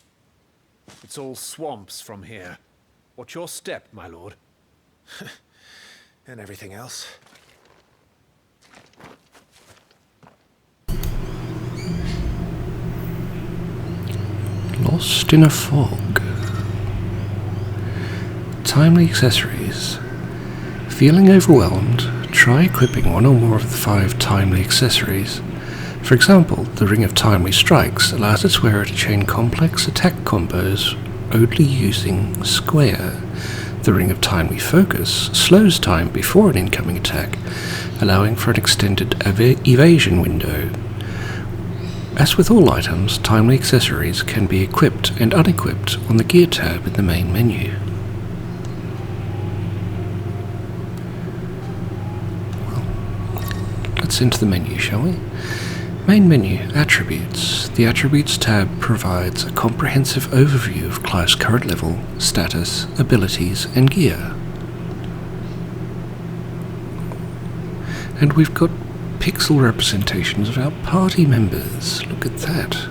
It's all swamps from here. Watch your step, my lord. And everything else. Lost in a fog. Timely accessories. Feeling overwhelmed, try equipping one or more of the 5 timely accessories. For example, the Ring of Timely Strikes allows its wearer to chain complex attack combos only using square. The Ring of Timely Focus slows time before an incoming attack, allowing for an extended evasion window. As with all items, timely accessories can be equipped and unequipped on the Gear tab in the main menu. Well, let's enter the menu, shall we? Main menu, Attributes. The Attributes tab provides a comprehensive overview of Clive's current level, status, abilities, and gear. And we've got pixel representations of our party members. Look at that.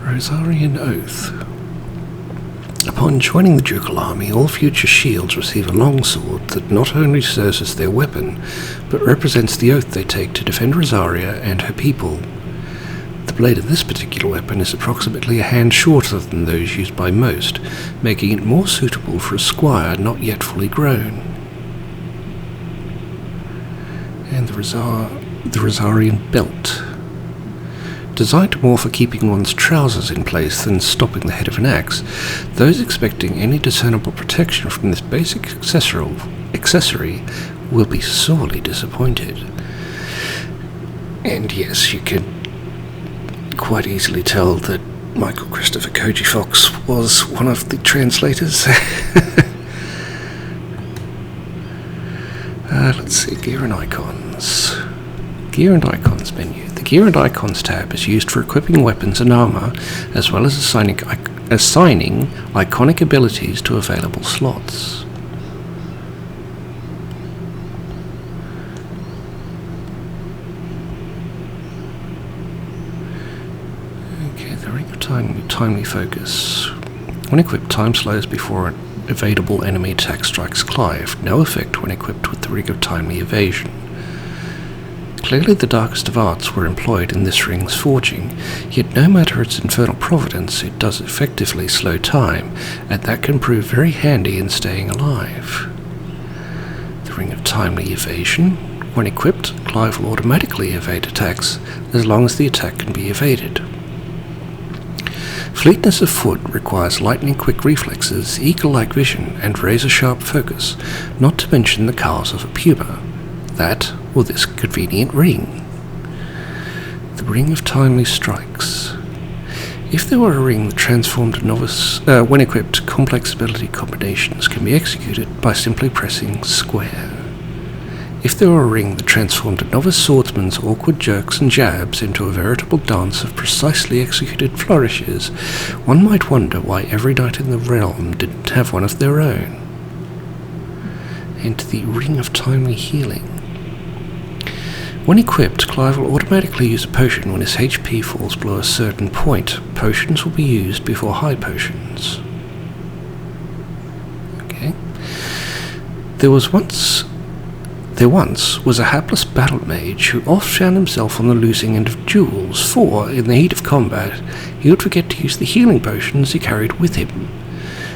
Rosarian Oath. Upon joining the ducal army, all future shields receive a longsword that not only serves as their weapon, but represents the oath they take to defend Rosaria and her people. The blade of this particular weapon is approximately a hand shorter than those used by most, making it more suitable for a squire not yet fully grown. And the Rosarian Belt. Designed more for keeping one's trousers in place than stopping the head of an axe, those expecting any discernible protection from this basic accessory will be sorely disappointed. And yes, you can quite easily tell that Michael Christopher Koji Fox was one of the translators. Let's see, Gear and Icons. Gear and Icons menu. The Gear and Icons tab is used for equipping weapons and armor, as well as assigning iconic abilities to available slots. Okay, the Ring of Timely Focus. When equipped, time slows before an evadable enemy attack strikes Clive. No effect when equipped with the Ring of Timely Evasion. Clearly the darkest of arts were employed in this ring's forging, yet no matter its infernal providence, it does effectively slow time, and that can prove very handy in staying alive. The Ring of Timely Evasion. When equipped, Clive will automatically evade attacks, as long as the attack can be evaded. Fleetness of foot requires lightning-quick reflexes, eagle-like vision, and razor-sharp focus, not to mention the cars of a puma. That, or this convenient ring. The Ring of Timely Strikes. If there were a ring that transformed a novice, when equipped, complex ability combinations can be executed by simply pressing square. If there were a ring that transformed a novice swordsman's awkward jerks and jabs into a veritable dance of precisely executed flourishes, one might wonder why every knight in the realm didn't have one of their own. And the Ring of Timely Healing. When equipped, Clive will automatically use a potion when his HP falls below a certain point. Potions will be used before high potions. Okay. There was once There once was a hapless battle mage who oft found himself on the losing end of duels, for, in the heat of combat, he would forget to use the healing potions he carried with him.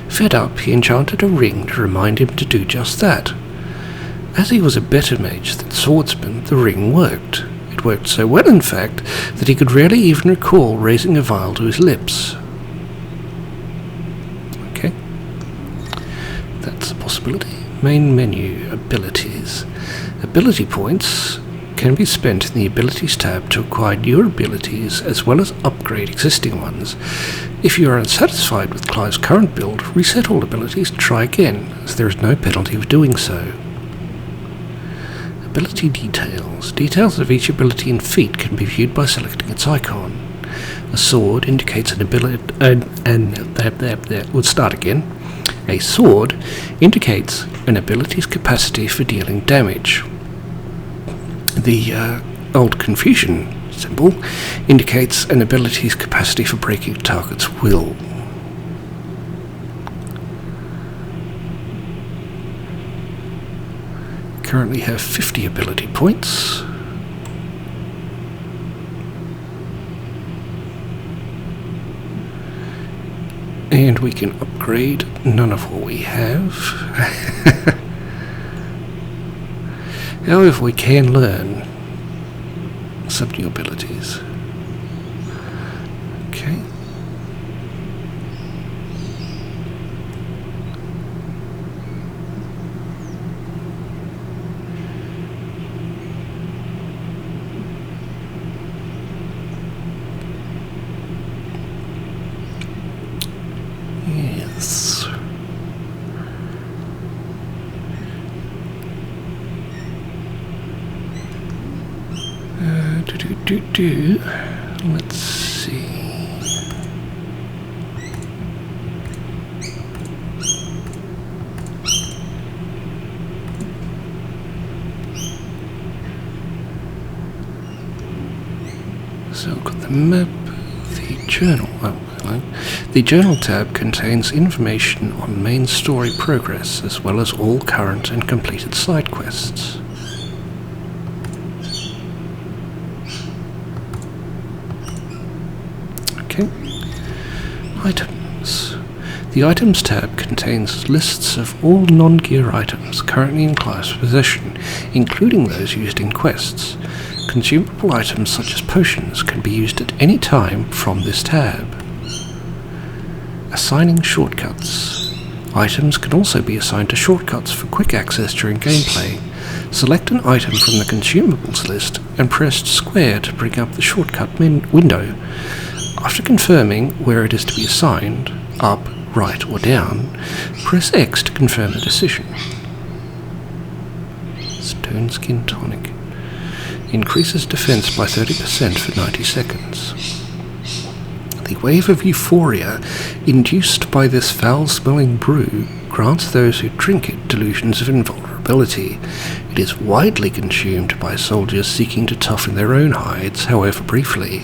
Fed up, he enchanted a ring to remind him to do just that. As he was a better mage than swordsman, the ring worked. It worked so well, in fact, that he could rarely even recall raising a vial to his lips. Okay. That's a possibility. Main menu, abilities. Ability points can be spent in the Abilities tab to acquire new abilities as well as upgrade existing ones. If you are unsatisfied with Clive's current build, reset all abilities to try again, as there is no penalty of doing so. Ability details. Details of each ability and feat can be viewed by selecting its icon. A sword indicates an ability... We'll start again. A sword indicates an ability's capacity for dealing damage. The old confusion symbol indicates an ability's capacity for breaking a target's will. Currently have 50 ability points. And we can upgrade none of what we have. However, we can learn some new abilities. Okay. Yes. Let's see. So I've got the map, the journal. Oh, hello. The journal tab contains information on main story progress as well as all current and completed side quests. Items. The Items tab contains lists of all non-gear items currently in Clive's possession, including those used in quests. Consumable items such as potions can be used at any time from this tab. Assigning shortcuts. Items can also be assigned to shortcuts for quick access during gameplay. Select an item from the consumables list and press square to bring up the shortcut window. After confirming where it is to be assigned, up, right or down, press X to confirm the decision. Stone Skin Tonic. Increases defense by 30% for 90 seconds. The wave of euphoria induced by this foul-smelling brew grants those who drink it delusions of invulnerability. It is widely consumed by soldiers seeking to toughen their own hides, however briefly.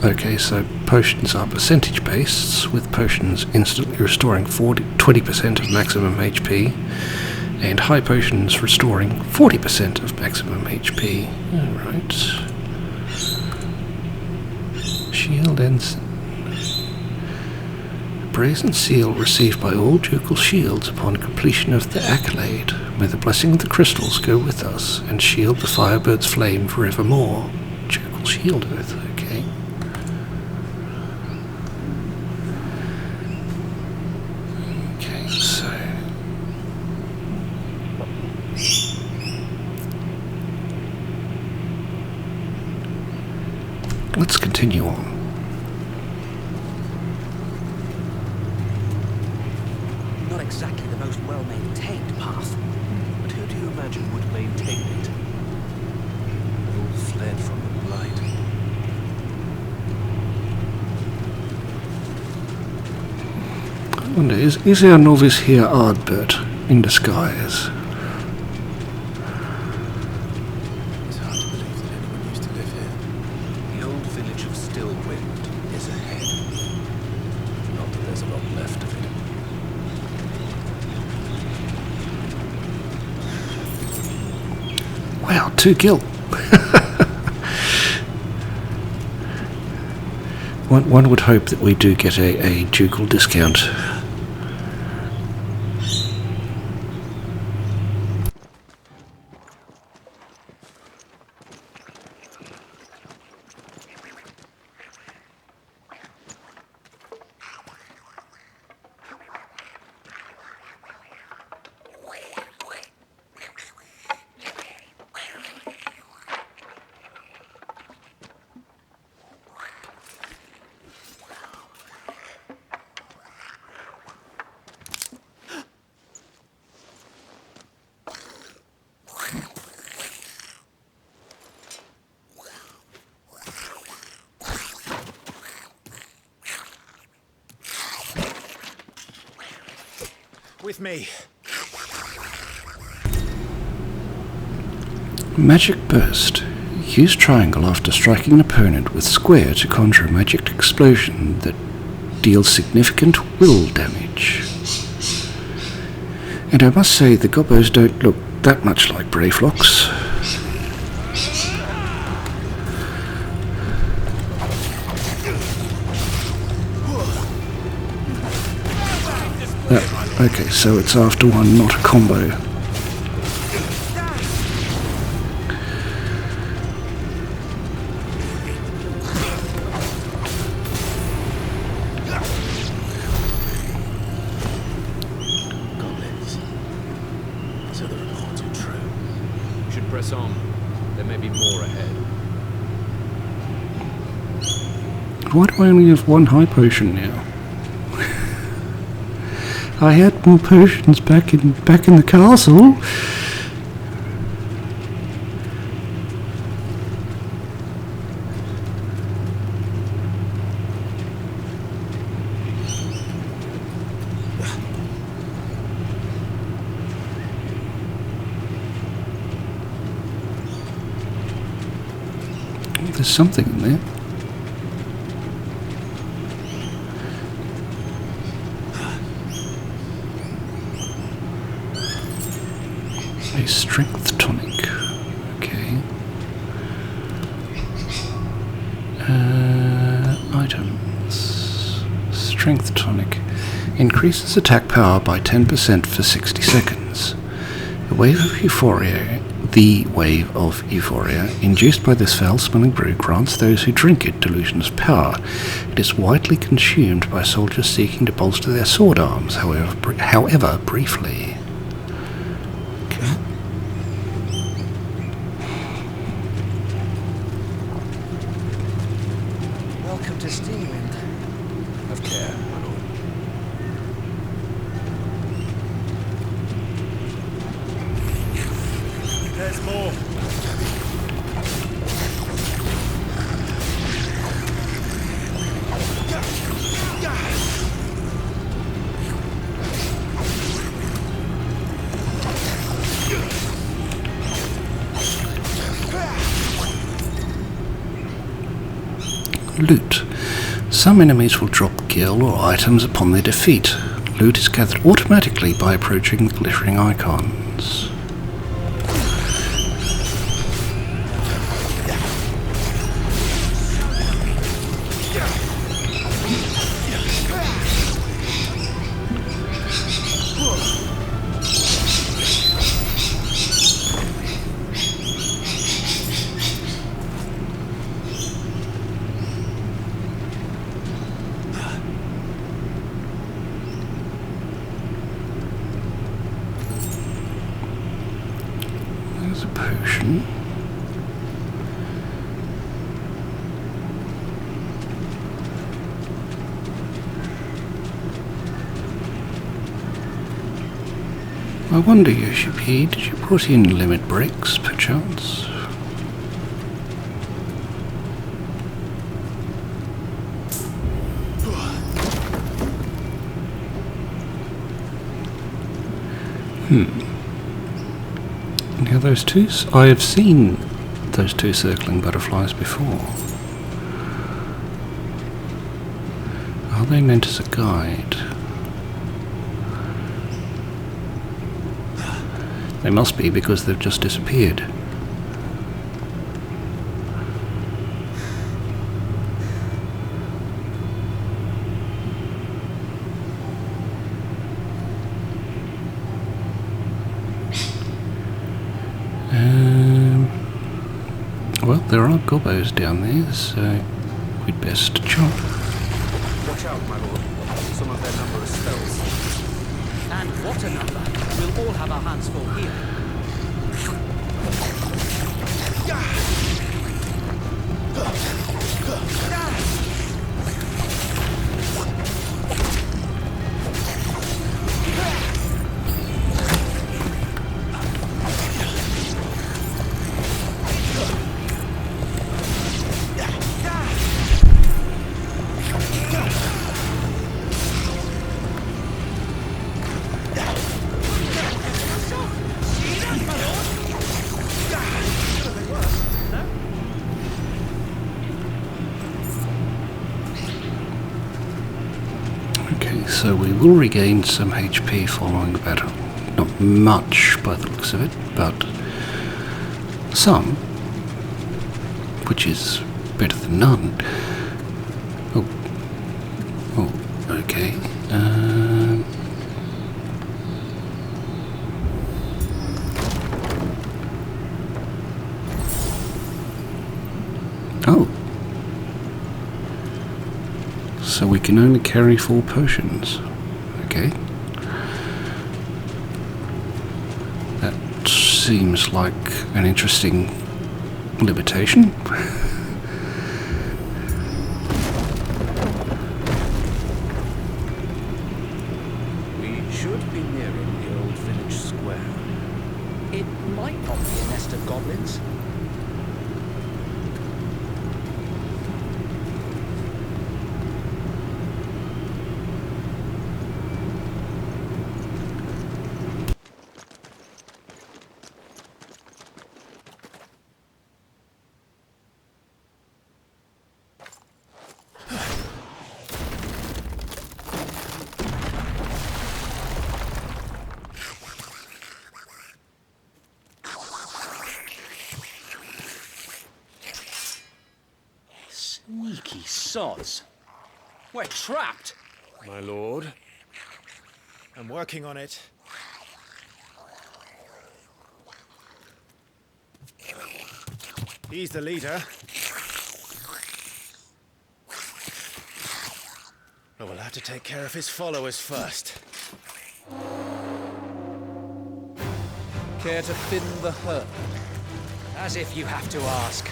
Okay, so potions are percentage based, with potions instantly restoring 20% of maximum HP, and high potions restoring 40% of maximum HP. Alright. Shield Ensign. Brazen seal received by all ducal shields upon completion of the accolade. May the blessing of the crystals go with us and shield the Firebird's flame forevermore. Ducal shield oath, okay. Okay, so let's continue on. Not exactly the most well-maintained path, but who do you imagine would maintain it? They all fled from the blight. I wonder, is our novice here Ardbert in disguise? It's hard to believe that anyone used to live here. The old village of Stillwind is ahead. Not that there's a lot left of it. Wow, 2 gil. One would hope that we do get a ducal discount. With me. Magic Burst. Use triangle after striking an opponent with square to conjure a magic explosion that deals significant will damage. And I must say, the gobbos don't look that much like Brayflocks. Okay, so it's after one, not a combo. Goblins. So the reports are true. We should press on. There may be more ahead. Why do I only have 1 high potion now? I had more potions back in the castle. There's something in there. A strength tonic. Okay. Items. Strength tonic. Increases attack power by 10% for 60 seconds. The wave of euphoria induced by this foul-smelling brew grants those who drink it delusions of power. It is widely consumed by soldiers seeking to bolster their sword arms, however briefly. Welcome to Steelwind. Have care, my lord. There's more. Loot. Some enemies will drop gil or items upon their defeat. Loot is gathered automatically by approaching the glittering icons. There's a potion. I wonder, Yoshi, did you put in limit breaks, perchance? Now those two, I have seen those two circling butterflies before. Are they meant as a guide? They must be, because they've just disappeared. Well, there are gobos down there, so we'd best jump. Watch out, my lord. Some of their number is spells. And what a number! We'll all have our hands full here. So we will regain some HP following the battle. Not much by the looks of it, but some, which is better than none. Oh, okay. Oh. So we can only carry 4 potions. Okay. That seems like an interesting limitation. We should be nearing the old village square. It might not be a nest of goblins. Sneaky sods. We're trapped. My lord. I'm working on it. He's the leader. But we'll have to take care of his followers first. Care to thin the herd? As if you have to ask.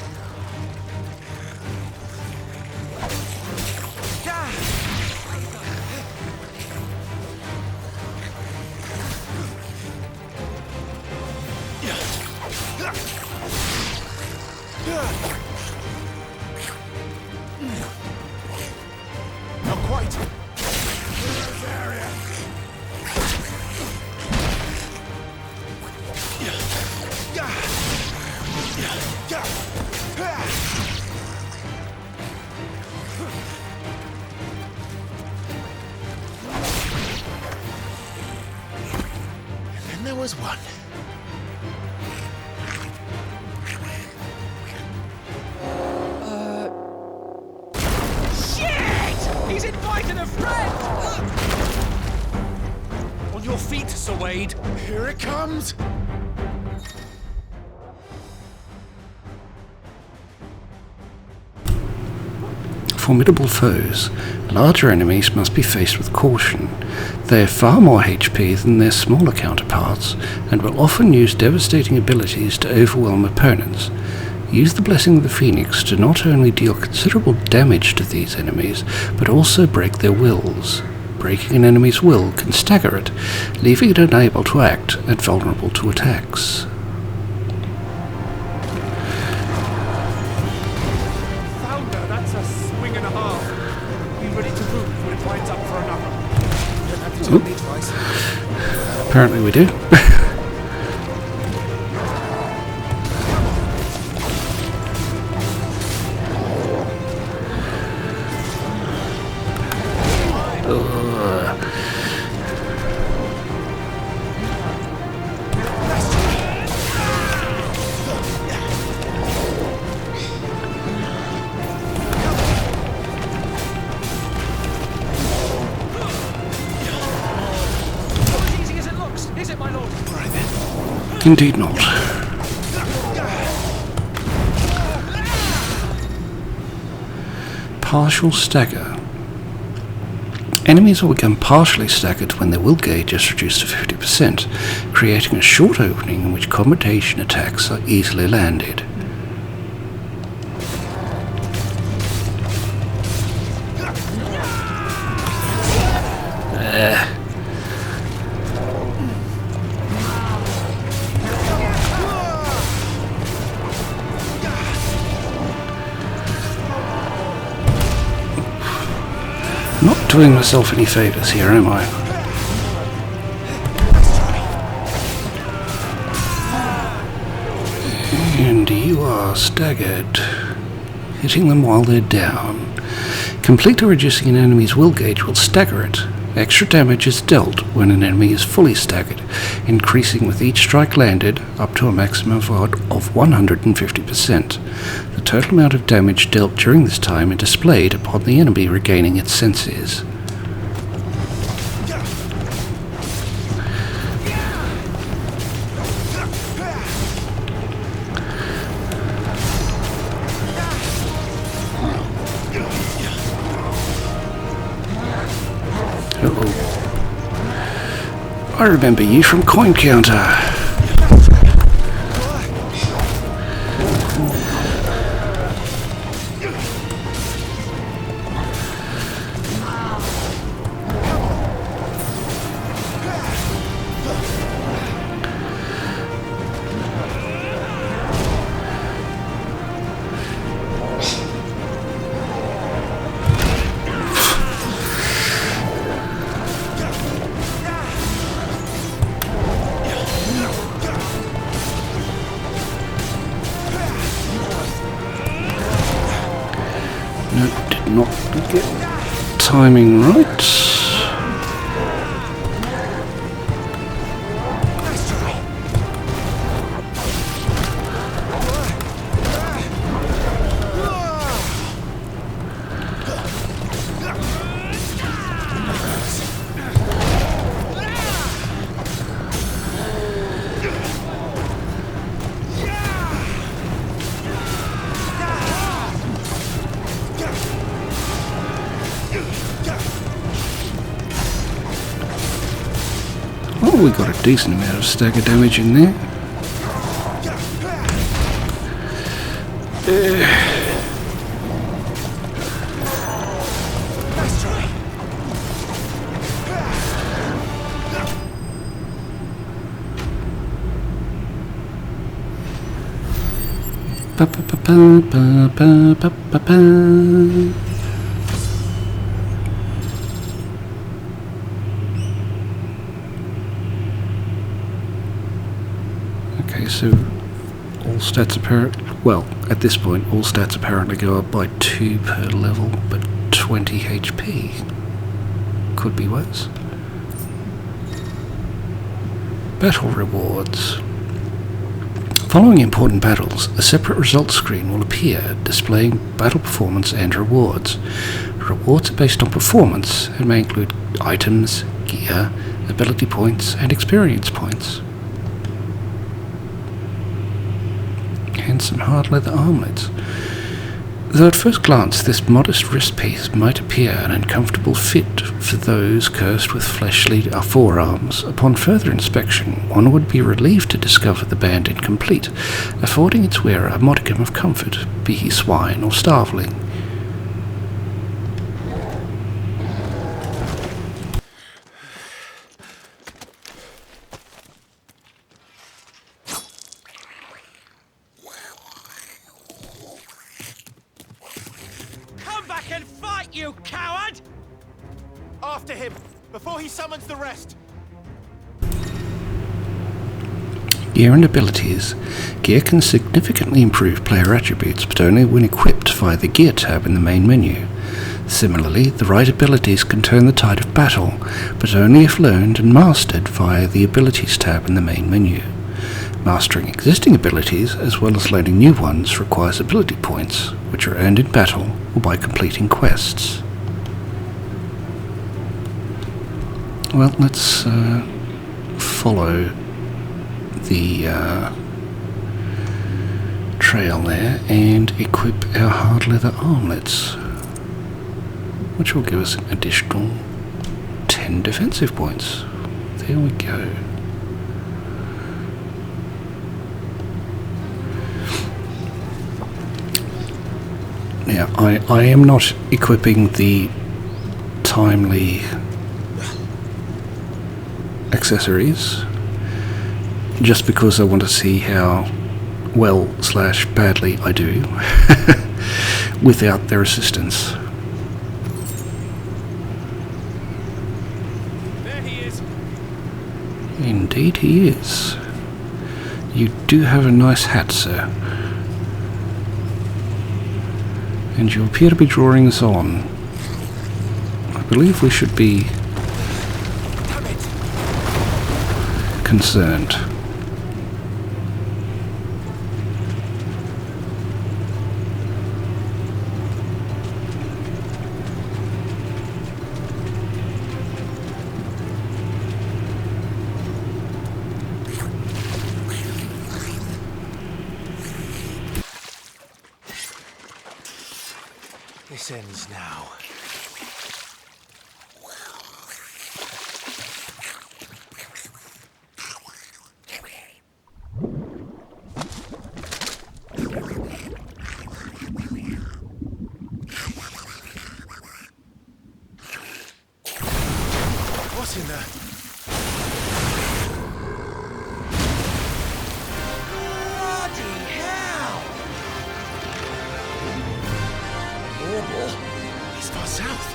Not quite. And then there was one. He's invited a friend! On your feet, Sir Wade. Here it comes! Formidable foes. Larger enemies must be faced with caution. They have far more HP than their smaller counterparts, and will often use devastating abilities to overwhelm opponents. Use the Blessing of the Phoenix to not only deal considerable damage to these enemies, but also break their wills. Breaking an enemy's will can stagger it, leaving it unable to act and vulnerable to attacks. Founder, that's a swing and a half. Be ready to move when it winds up for another. You don't have to tell me twice. Apparently we do. Is it, my lord? Indeed not. partial stagger. Enemies will become partially staggered when their will gauge is reduced to 50%, creating a short opening in which combination attacks are easily landed. Not doing myself any favours here, am I? And you are staggered. Hitting them while they're down. Complete or reducing an enemy's will gauge will stagger it. Extra damage is dealt when an enemy is fully staggered, increasing with each strike landed up to a maximum of 150%. The total amount of damage dealt during this time is displayed upon the enemy regaining its senses. I remember you from Coin Counter. Not get timing right. Oh, we got a decent amount of stagger damage in there. Ba ba ba ba ba ba ba ba. So all stats at this point all stats apparently go up by 2 per level, but 20 HP. Could be worse. Battle rewards. Following important battles, a separate results screen will appear displaying battle performance and rewards. Rewards are based on performance and may include items, gear, ability points, and experience points. And some hard leather armlets. Though at first glance this modest wrist piece might appear an uncomfortable fit for those cursed with fleshly forearms, upon further inspection one would be relieved to discover the band incomplete, affording its wearer a modicum of comfort, be he swine or starveling. After him, before he summons the rest. Gear and abilities. Gear can significantly improve player attributes, but only when equipped via the Gear tab in the main menu. Similarly, the right abilities can turn the tide of battle, but only if learned and mastered via the Abilities tab in the main menu. Mastering existing abilities, as well as learning new ones, requires ability points, which are earned in battle or by completing quests. Well, let's follow the trail there and equip our hard leather armlets. which will give us an additional 10 defensive points. There we go. Now, I am not equipping the timely accessories just because I want to see how well / badly I do without their assistance. There he is. Indeed he is. You do have a nice hat, sir. And you appear to be drawing us on. I believe we should be concerned. This ends now. What in the... He's far south.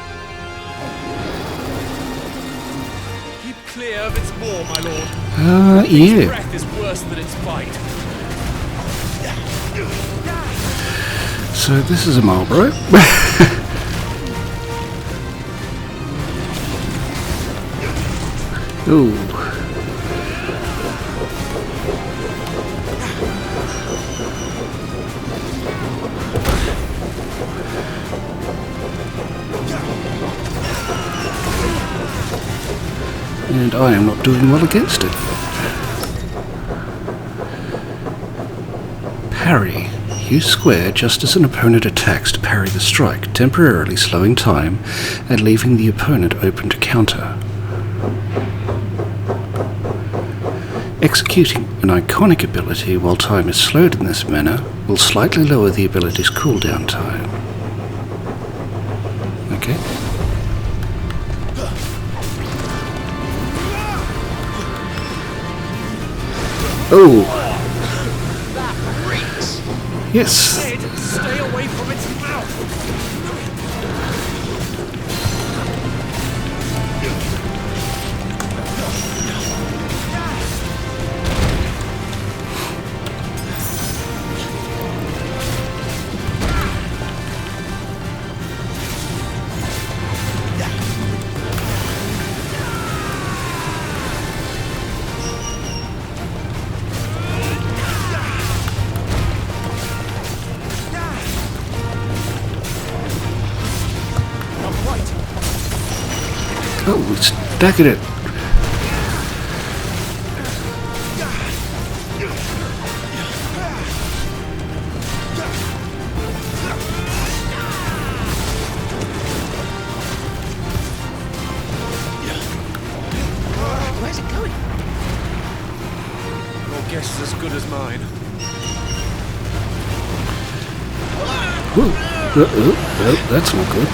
Keep clear of its maw, my lord. Its Yeah. breath is worse than its bite. So this is a Marlboro. Ooh. And I am not doing well against it. Parry. Use square just as an opponent attacks to parry the strike, temporarily slowing time and leaving the opponent open to counter. Executing an iconic ability while time is slowed in this manner will slightly lower the ability's cooldown time. Okay. Oh! That reeks! Yes! Sid, stay away from its mouth! Oh, it's stacking it. Where's it going? Your guess is as good as mine. Oh, that's not good.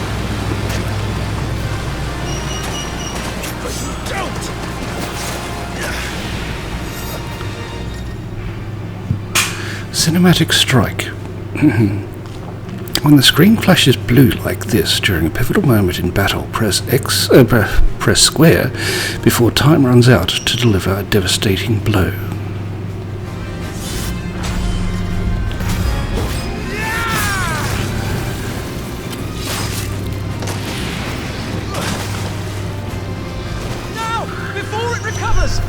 Cinematic strike. When the screen flashes blue like this during a pivotal moment in battle, press square before time runs out to deliver a devastating blow. No! Before it recovers!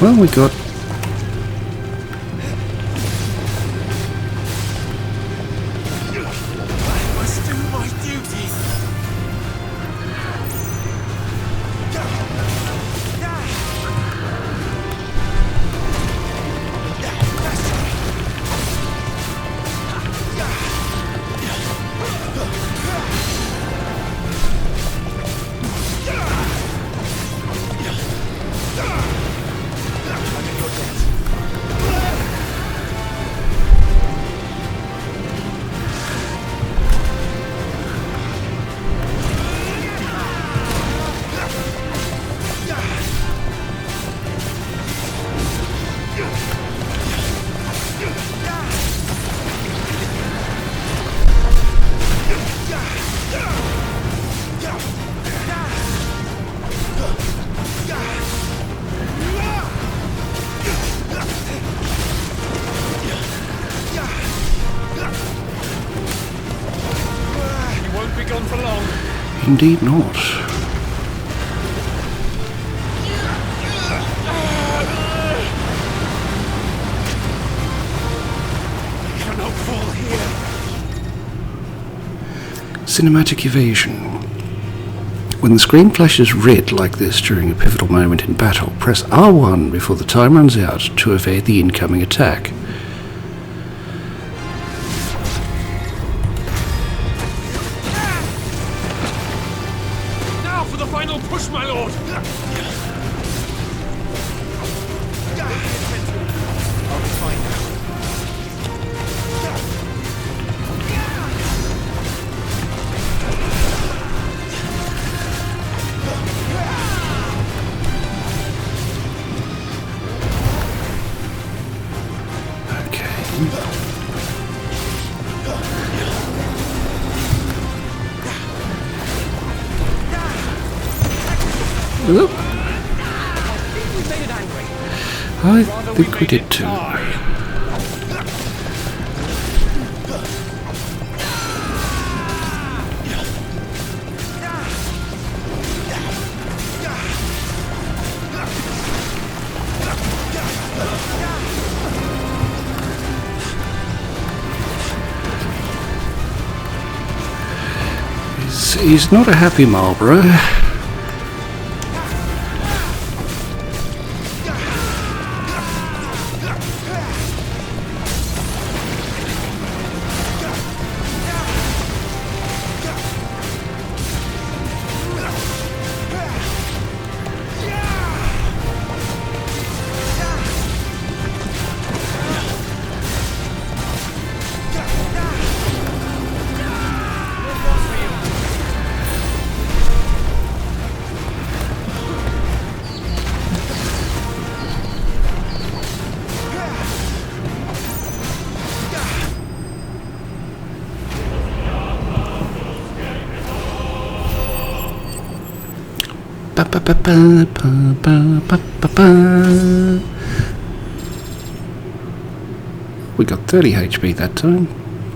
Well, we got... I must do my duty. Indeed not. Cannot fall here. Cinematic evasion. When the screen flashes red like this during a pivotal moment in battle, press R1 before the time runs out to evade the incoming attack. Now for the final push, my lord! I'll be fine now. Oop. I think we did too. He's not a happy Marlborough. We got 30 HP that time.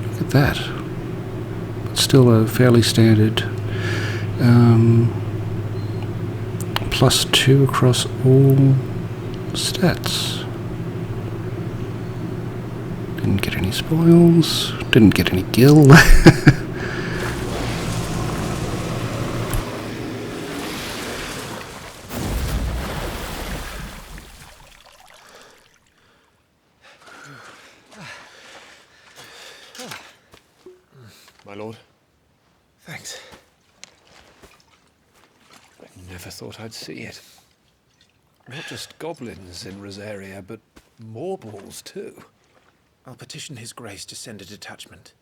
Look at that. But still a fairly standard +2 across all stats. Didn't get any spoils. Didn't get any gil. My lord. Thanks. I never thought I'd see it. Not just goblins in Rosaria, but morbals too. I'll petition His Grace to send a detachment.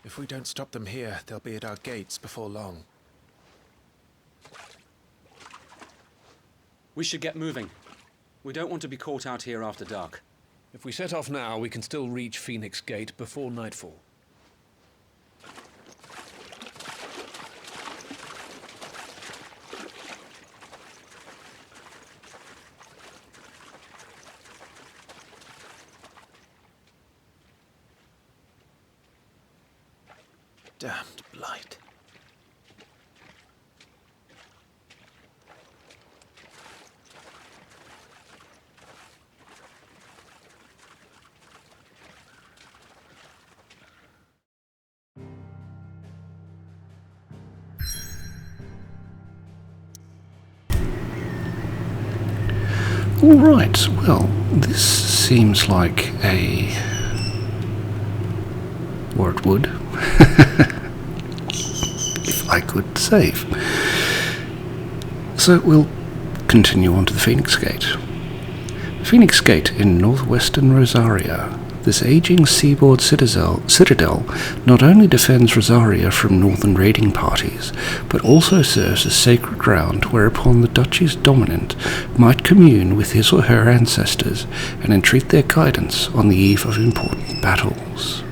If we don't stop them here, they'll be at our gates before long. We should get moving. We don't want to be caught out here after dark. If we set off now, we can still reach Phoenix Gate before nightfall. Damned blight. Alright, well, this seems like a... or it would. If I could save. So we'll continue on to the Phoenix Gate. Phoenix Gate in northwestern Rosaria. This aging seaboard citadel not only defends Rosaria from northern raiding parties, but also serves as sacred ground whereupon the Duchy's dominant might commune with his or her ancestors and entreat their guidance on the eve of important battles.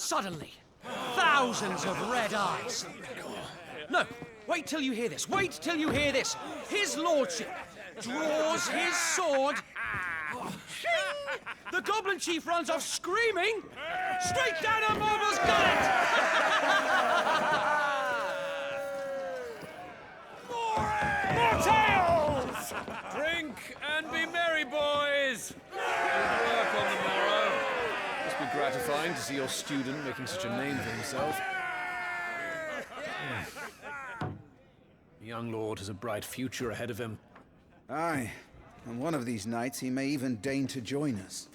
Suddenly, thousands of red eyes. No, wait till you hear this. Wait till you hear this. His lordship draws his sword. The goblin chief runs off screaming straight down a Morble's gullet. More tales! Drink and be merry, boys! Good work on the morrow. Must be gratifying to see your student making such a name for himself. The young lord has a bright future ahead of him. Aye, and one of these nights he may even deign to join us.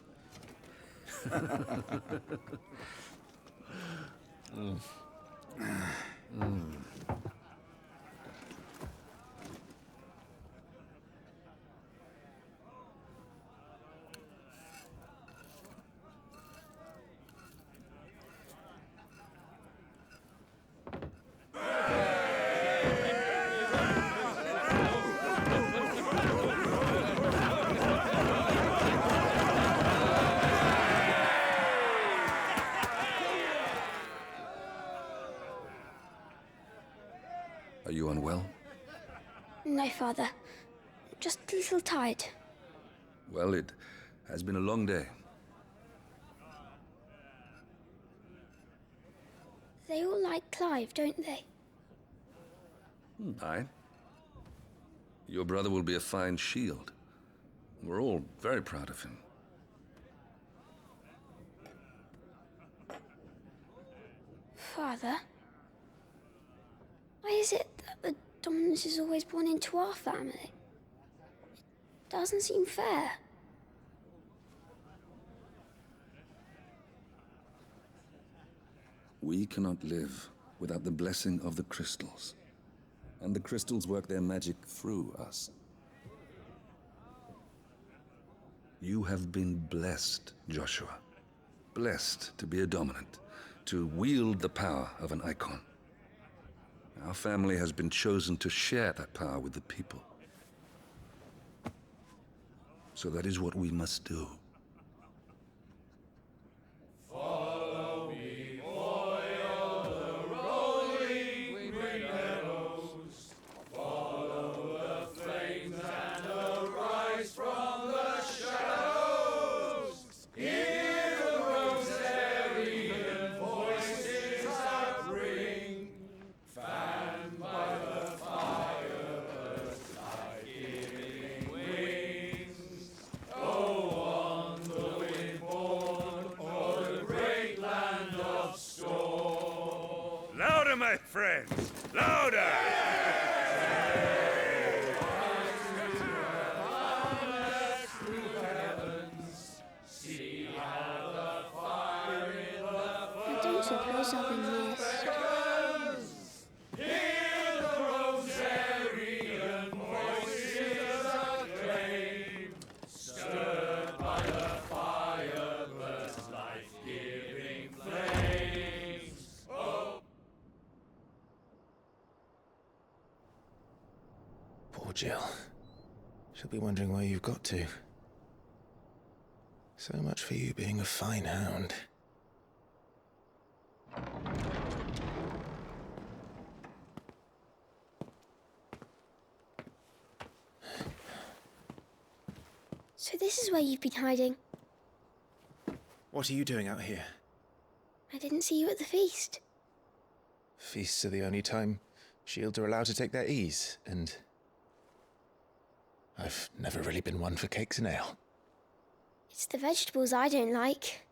Are you unwell? No, Father. Just a little tired. Well, it has been a long day. They all like Clive, don't they? Aye. Your brother will be a fine shield. We're all very proud of him. Father? Why is it that the dominance is always born into our family? It doesn't seem fair. We cannot live without the blessing of the crystals. And the crystals work their magic through us. You have been blessed, Joshua. Blessed to be a dominant, to wield the power of an icon. Our family has been chosen to share that power with the people. So that is what we must do. Follow me, boil the rolling green meadows. Follow the flames and arise from the shadows. Hear the Rosarian voices that ring. Fanned by the fire, birds life-giving wings. Go on, the wind-born, o'er the great land of storm. Louder, my friends! Louder! See how the fire in the I don't suppose I'll be missed. Hear the Rosarian voices acclaim, stirred by the fire, burns life-giving flames. Oh. Poor Jill. She'll be wondering where you've got to. So much for you being a fine hound. So this is where you've been hiding. What are you doing out here? I didn't see you at the feast. Feasts are the only time shields are allowed to take their ease, and I've never really been one for cakes and ale. It's the vegetables I don't like.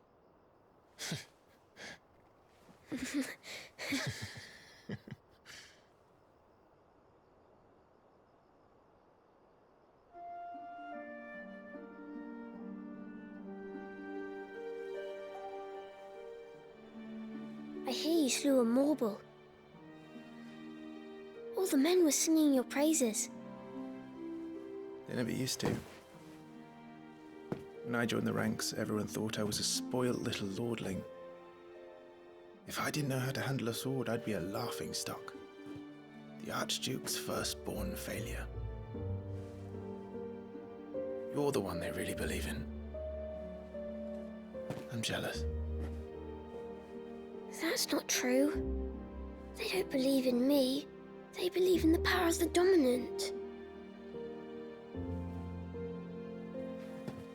I hear you slew a Morble. All the men were singing your praises. They never used to. When I joined the ranks, everyone thought I was a spoilt little lordling. If I didn't know how to handle a sword, I'd be a laughingstock. The Archduke's firstborn failure. You're the one they really believe in. I'm jealous. That's not true. They don't believe in me. They believe in the power of the dominant.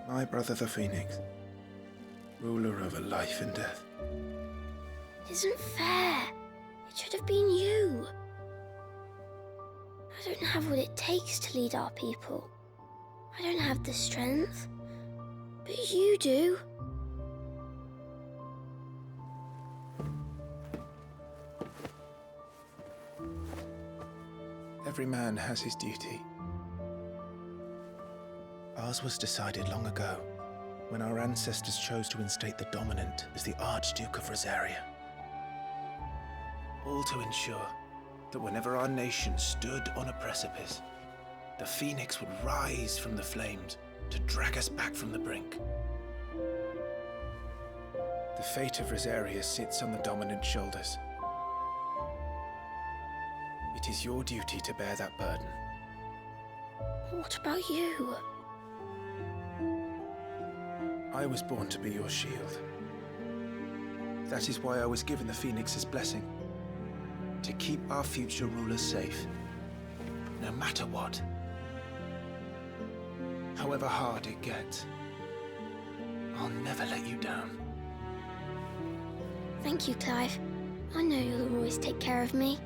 My brother the Phoenix, ruler over life and death. It isn't fair. It should have been you. I don't have what it takes to lead our people. I don't have the strength. But you do. Every man has his duty. Ours was decided long ago, when our ancestors chose to instate the dominant as the Archduke of Rosaria. All to ensure that whenever our nation stood on a precipice, the Phoenix would rise from the flames to drag us back from the brink. The fate of Rosaria sits on the dominant's shoulders. It is your duty to bear that burden. What about you? I was born to be your shield. That is why I was given the Phoenix's blessing. To keep our future rulers safe. No matter what. However hard it gets. I'll never let you down. Thank you, Clive. I know you'll always take care of me.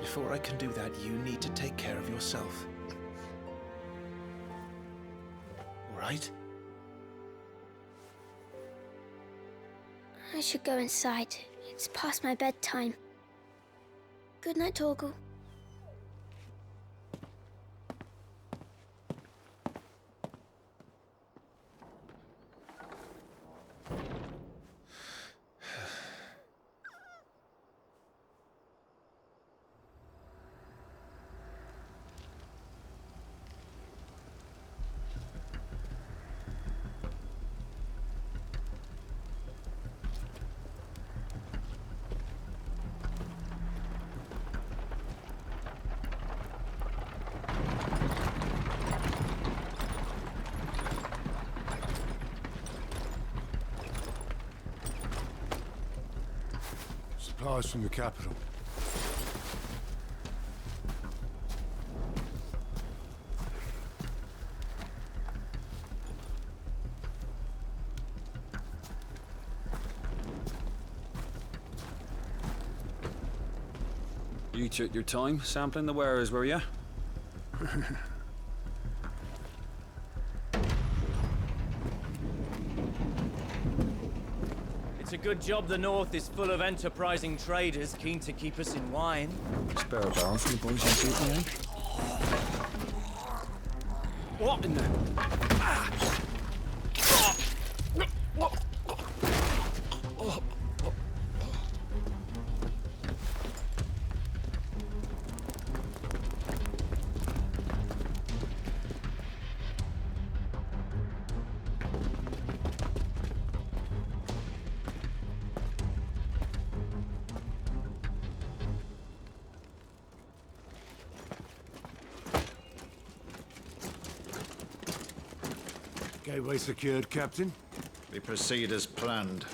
Before I can do that, you need to take care of yourself. All right? I should go inside. It's past my bedtime. Good night, Torgal. Supplies from the capital. You took your time sampling the wares, were you? It's a good job the North is full of enterprising traders keen to keep us in wine. Spare a barrel for the boys in shooting, eh? What in the... Gateway secured, Captain. We proceed as planned.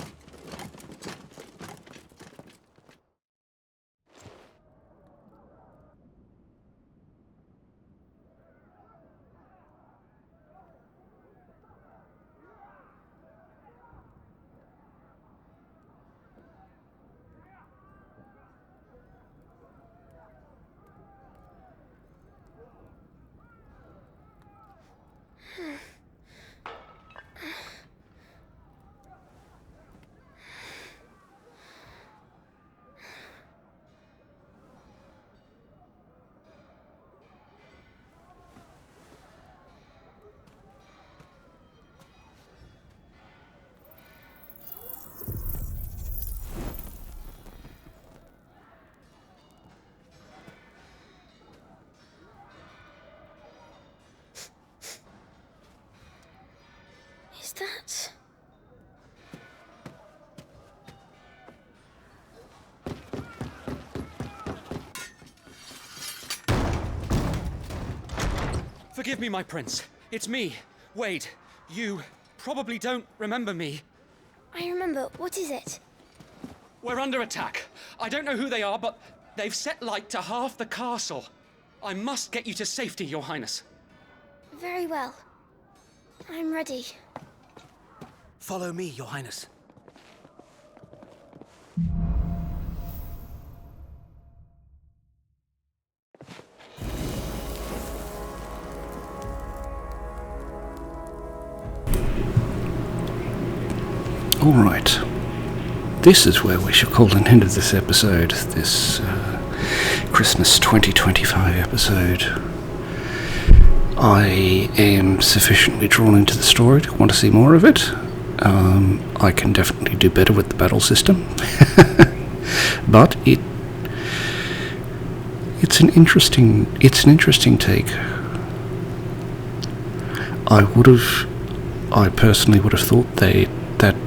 Is that... Forgive me, my prince. It's me, Wade. You probably don't remember me. I remember. What is it? We're under attack. I don't know who they are, but they've set light to half the castle. I must get you to safety, Your Highness. Very well. I'm ready. Follow me, Your Highness. Alright. This is where we shall call an end of this episode, this Christmas 2025 episode. I am sufficiently drawn into the story to want to see more of it. I can definitely do better with the battle system. But it's an interesting take. I personally would have thought that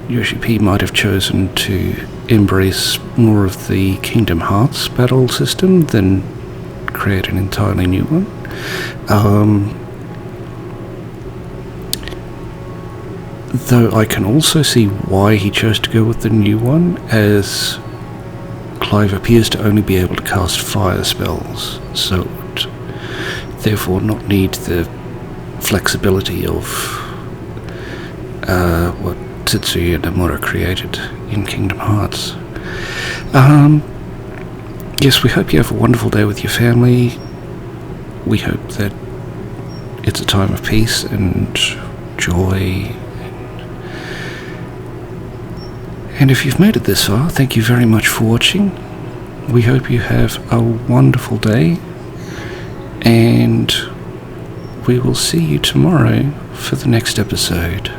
Yoshi P might have chosen to embrace more of the Kingdom Hearts battle system than create an entirely new one. Though I can also see why he chose to go with the new one, as Clive appears to only be able to cast fire spells, so it would therefore not need the flexibility of what Tetsuya Nomura created in Kingdom Hearts. Yes, we hope you have a wonderful day with your family. We hope that it's a time of peace and joy. And if you've made it this far, thank you very much for watching. We hope you have a wonderful day, and we will see you tomorrow for the next episode.